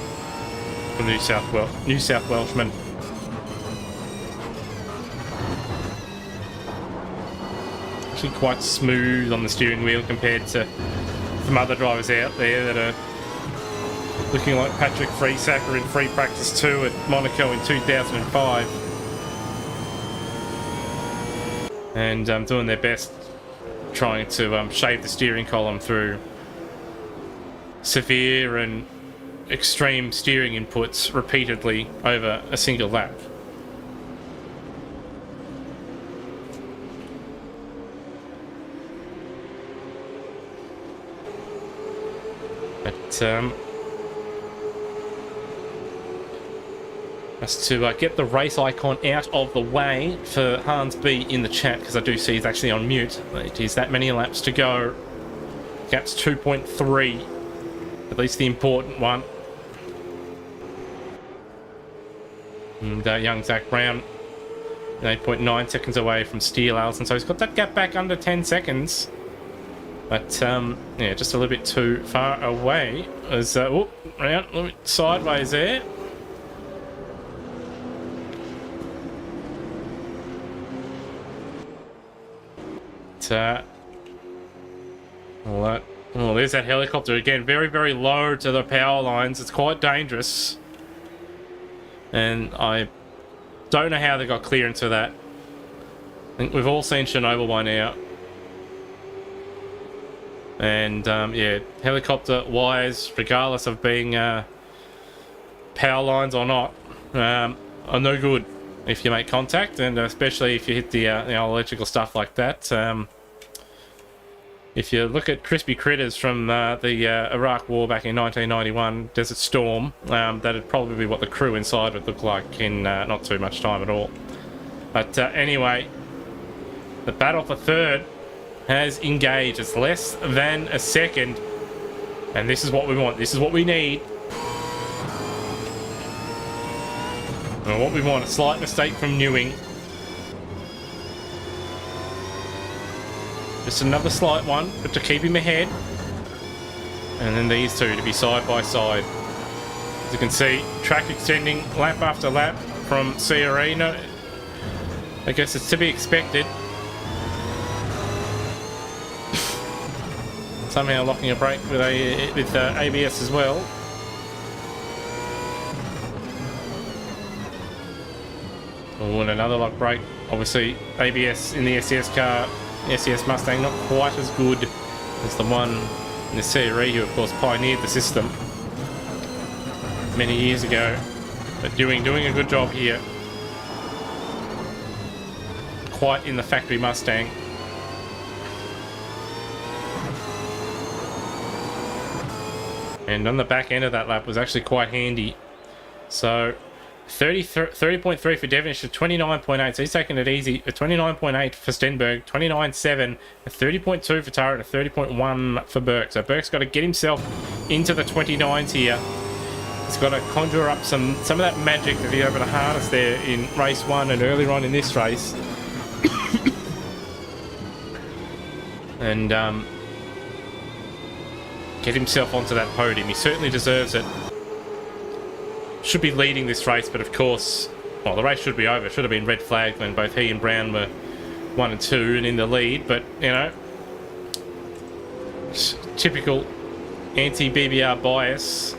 from New South Welshman. Actually quite smooth on the steering wheel compared to some other drivers out there that are looking like Patrick Friesacker in free practice 2 at Monaco in 2005. And doing their best trying to shave the steering column through severe and extreme steering inputs repeatedly over a single lap. But just to get the race icon out of the way for Hans B in the chat, because I do see he's actually on mute. It is that many laps to go. Gap's 2.3. At least the important one. And young Zach Brown, 8.9 seconds away from Steele Allison. So he's got that gap back under 10 seconds. But, yeah, just a little bit too far away. As, round, a little bit sideways there. But, all that. Oh, there's that helicopter again. Very, very low to the power lines. It's quite dangerous. And I don't know how they got clearance of that. I think we've all seen Chernobyl by now. And yeah, helicopter wires, regardless of being power lines or not, are no good if you make contact, and especially if you hit the electrical stuff like that. If you look at crispy critters from the Iraq War back in 1991, Desert Storm, that'd probably be what the crew inside would look like in not too much time at all. But anyway, the battle for third has engaged. It's less than a second, and this is what we want. This is what we need. And what we want, a slight mistake from Newing. Just another slight one, but to keep him ahead. And then these two to be side by side. As you can see, track extending lap after lap from CRE. No, I guess it's to be expected. Somehow locking a brake with ABS as well. Oh, and another lock brake. Obviously, ABS in the SES car, SES Mustang, not quite as good as the one in the CRE, who of course pioneered the system many years ago. But doing a good job here. Quite in the factory Mustang. And on the back end of that lap was actually quite handy. So 30.3 for Devonish to 29.8, so he's taking it easy. 29.8 for Stenberg, 29.7, a 30.2 for Turret, a 30.1 for Burke. So Burke's got to get himself into the 29s here. He's got to conjure up some of that magic that he able to harness there in race 1 and earlier on in this race. And get himself onto that podium. He certainly deserves it. Should be leading this race, but of course, well, the race should be over. Should have been red flagged when both he and Brown were 1 and 2 and in the lead. But you know, typical anti-BBR bias.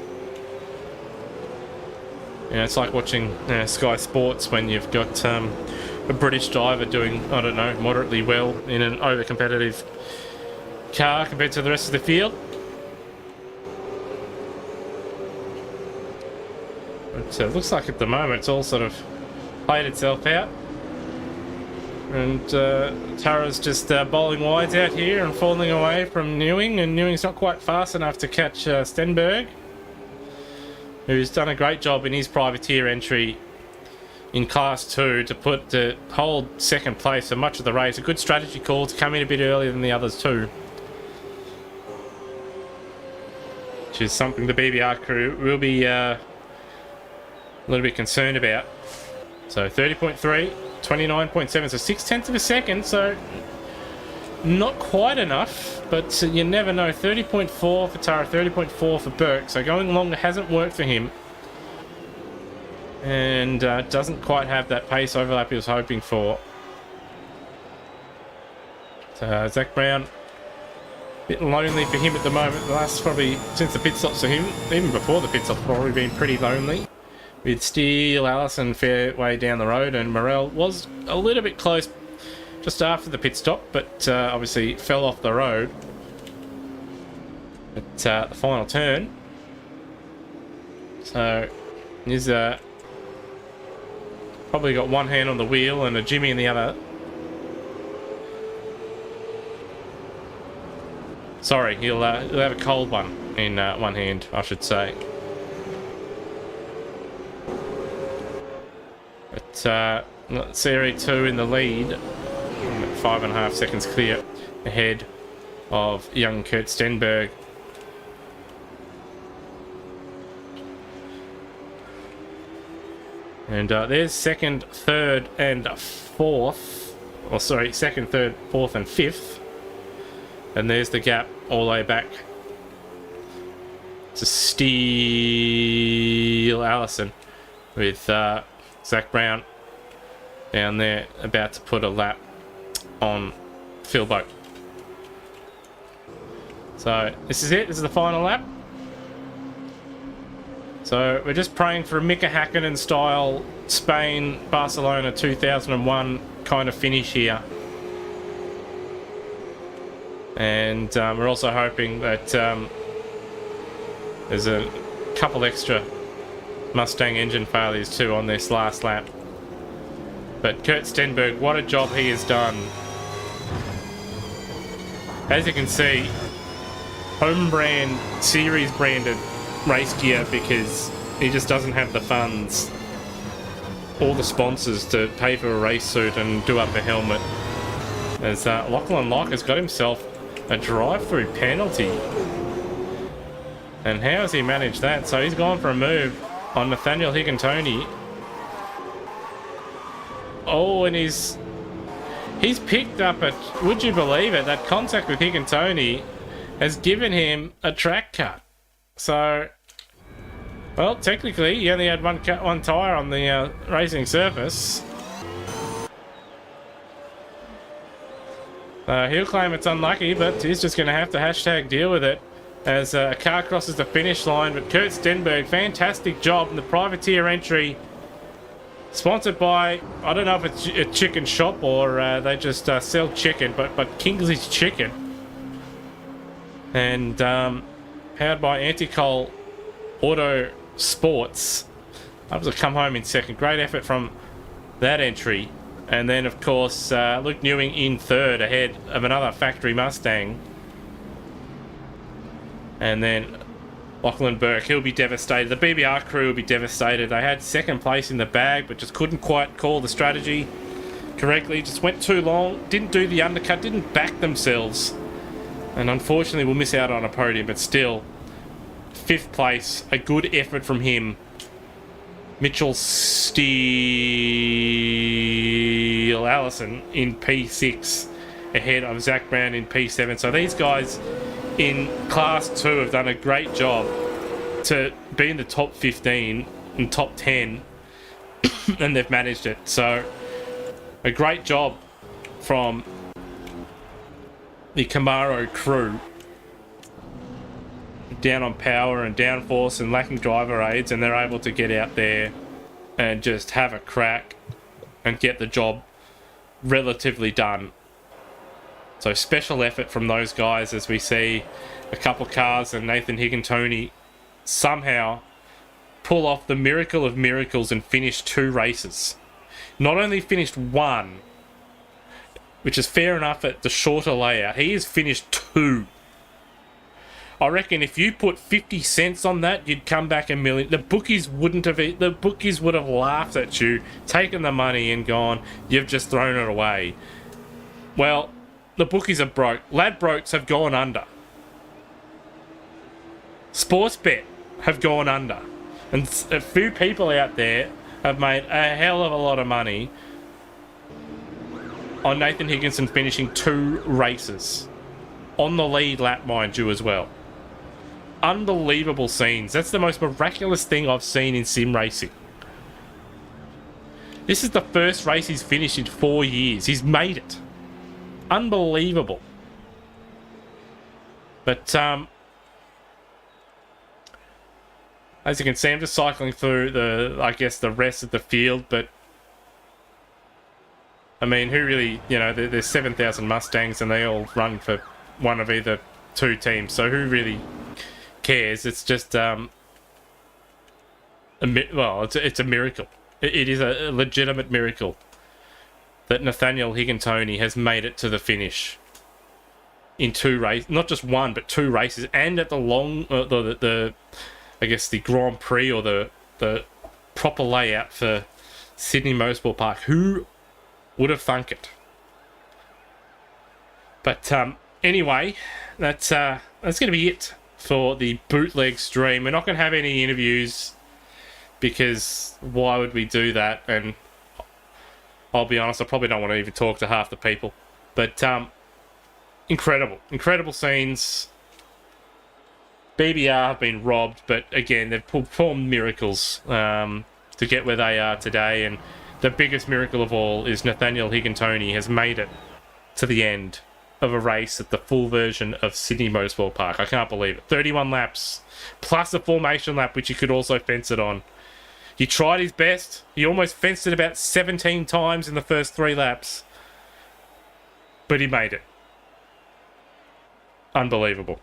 You know, it's like watching Sky Sports when you've got a British driver doing, I don't know, moderately well in an over-competitive car compared to the rest of the field. So it looks like at the moment it's all sort of played itself out. And Tara's just bowling wides out here and falling away from Newing, and Newing's not quite fast enough to catch Stenberg, who's done a great job in his privateer entry in Class 2 to hold second place for much of the race. A good strategy call to come in a bit earlier than the others too, which is something the BBR crew will be a little bit concerned about. So 30.3, 29.7, so 0.6 of a second, so not quite enough, but you never know. 30.4 for Tara, 30.4 for Burke, so going longer hasn't worked for him, and doesn't quite have that pace overlap he was hoping for. So Zach Brown, a bit lonely for him at the moment. The last, probably since the pit stops for him, even before the pit stops, probably been pretty lonely. With Steele, Allison fair way down the road, and Morel was a little bit close just after the pit stop, but obviously fell off the road at the final turn. So he's probably got one hand on the wheel and a Jimmy in the other. Sorry, he'll have a cold one in one hand, I should say. But Series 2 in the lead, 5.5 seconds clear ahead of young Kurt Stenberg. And there's second, third, and fourth. Or sorry, second, third, fourth, and fifth. And there's the gap all the way back to Steele Allison with Zach Brown down there about to put a lap on Phil Boat. So this is it. This is the final lap. So we're just praying for a Mika Hakkinen style Spain, Barcelona 2001 kind of finish here. And we're also hoping that there's a couple extra Mustang engine failures too on this last lap. But Kurt Stenberg, what a job he has done. As you can see, home brand, series branded race gear, because he just doesn't have the funds or the sponsors to pay for a race suit and do up a helmet. As Lachlan Locke has got himself a drive-through penalty. And how has he managed that? So he's gone for a move on Nathaniel Higgintoney. Oh, and he's picked up a, would you believe it, that contact with Higgintoney has given him a track cut. So, well, technically he only had one tyre on the racing surface. He'll claim it's unlucky, but he's just going to have to hashtag deal with it as a car crosses the finish line. But Kurt Stenberg, fantastic job in the privateer entry. Sponsored by, I don't know if it's a chicken shop or they just sell chicken, but Kingsley's Chicken. And powered by Anticol Auto Sports. I was to come home in second. Great effort from that entry. And then, of course, Luke Newing in third ahead of another factory Mustang. And then Lachlan Burke, he'll be devastated. The BBR crew will be devastated. They had second place in the bag, but just couldn't quite call the strategy correctly. Just went too long, didn't do the undercut, didn't back themselves. And unfortunately, we'll miss out on a podium, but still, fifth place, a good effort from him. Mitchell Steele Allison in P6 ahead of Zach Brown in P7. So these guys in Class 2 have done a great job to be in the top 15 and top 10 and they've managed it. So a great job from the Camaro crew, down on power and downforce and lacking driver aids, and they're able to get out there and just have a crack and get the job relatively done. So special effort from those guys as we see a couple cars and Nathan Higgintoney somehow pull off the miracle of miracles and finish 2 races. Not only finished 1, which is fair enough at the shorter layout, he has finished 2. I reckon if you put 50 cents on that, you'd come back $1 million. The bookies wouldn't have. The bookies would have laughed at you, taken the money and gone, "You've just thrown it away." Well, the bookies are broke. Ladbrokes have gone under. Sportsbet have gone under, and a few people out there have made a hell of a lot of money on Nathan Higginson finishing 2 races on the lead lap, mind you, as well. Unbelievable scenes. That's the most miraculous thing I've seen in sim racing. This is the first race he's finished in 4 years. He's made it. Unbelievable. But as you can see, I'm just cycling through the rest of the field, but I mean, who really, there's 7,000 Mustangs and they all run for one of either 2 teams, so who really cares? It's just it's a miracle. It is a legitimate miracle that Nathaniel Higgintoney has made it to the finish in 2 races, not just 1 but 2 races, and at the long the Grand Prix, or the proper layout for Sydney Motorsport Park. Who would have thunk it? But anyway, that's going to be it for the bootleg stream. We're not going to have any interviews because why would we do that? And I'll be honest, I probably don't want to even talk to half the people. But incredible scenes. BBR have been robbed, but again, they've performed miracles to get where they are today. And the biggest miracle of all is Nathaniel Higgintoney has made it to the end of a race at the full version of Sydney Motorsport Park. I can't believe it. 31 laps, plus a formation lap, which he could also fence it on. He tried his best. He almost fenced it about 17 times in the first 3 laps. But he made it. Unbelievable.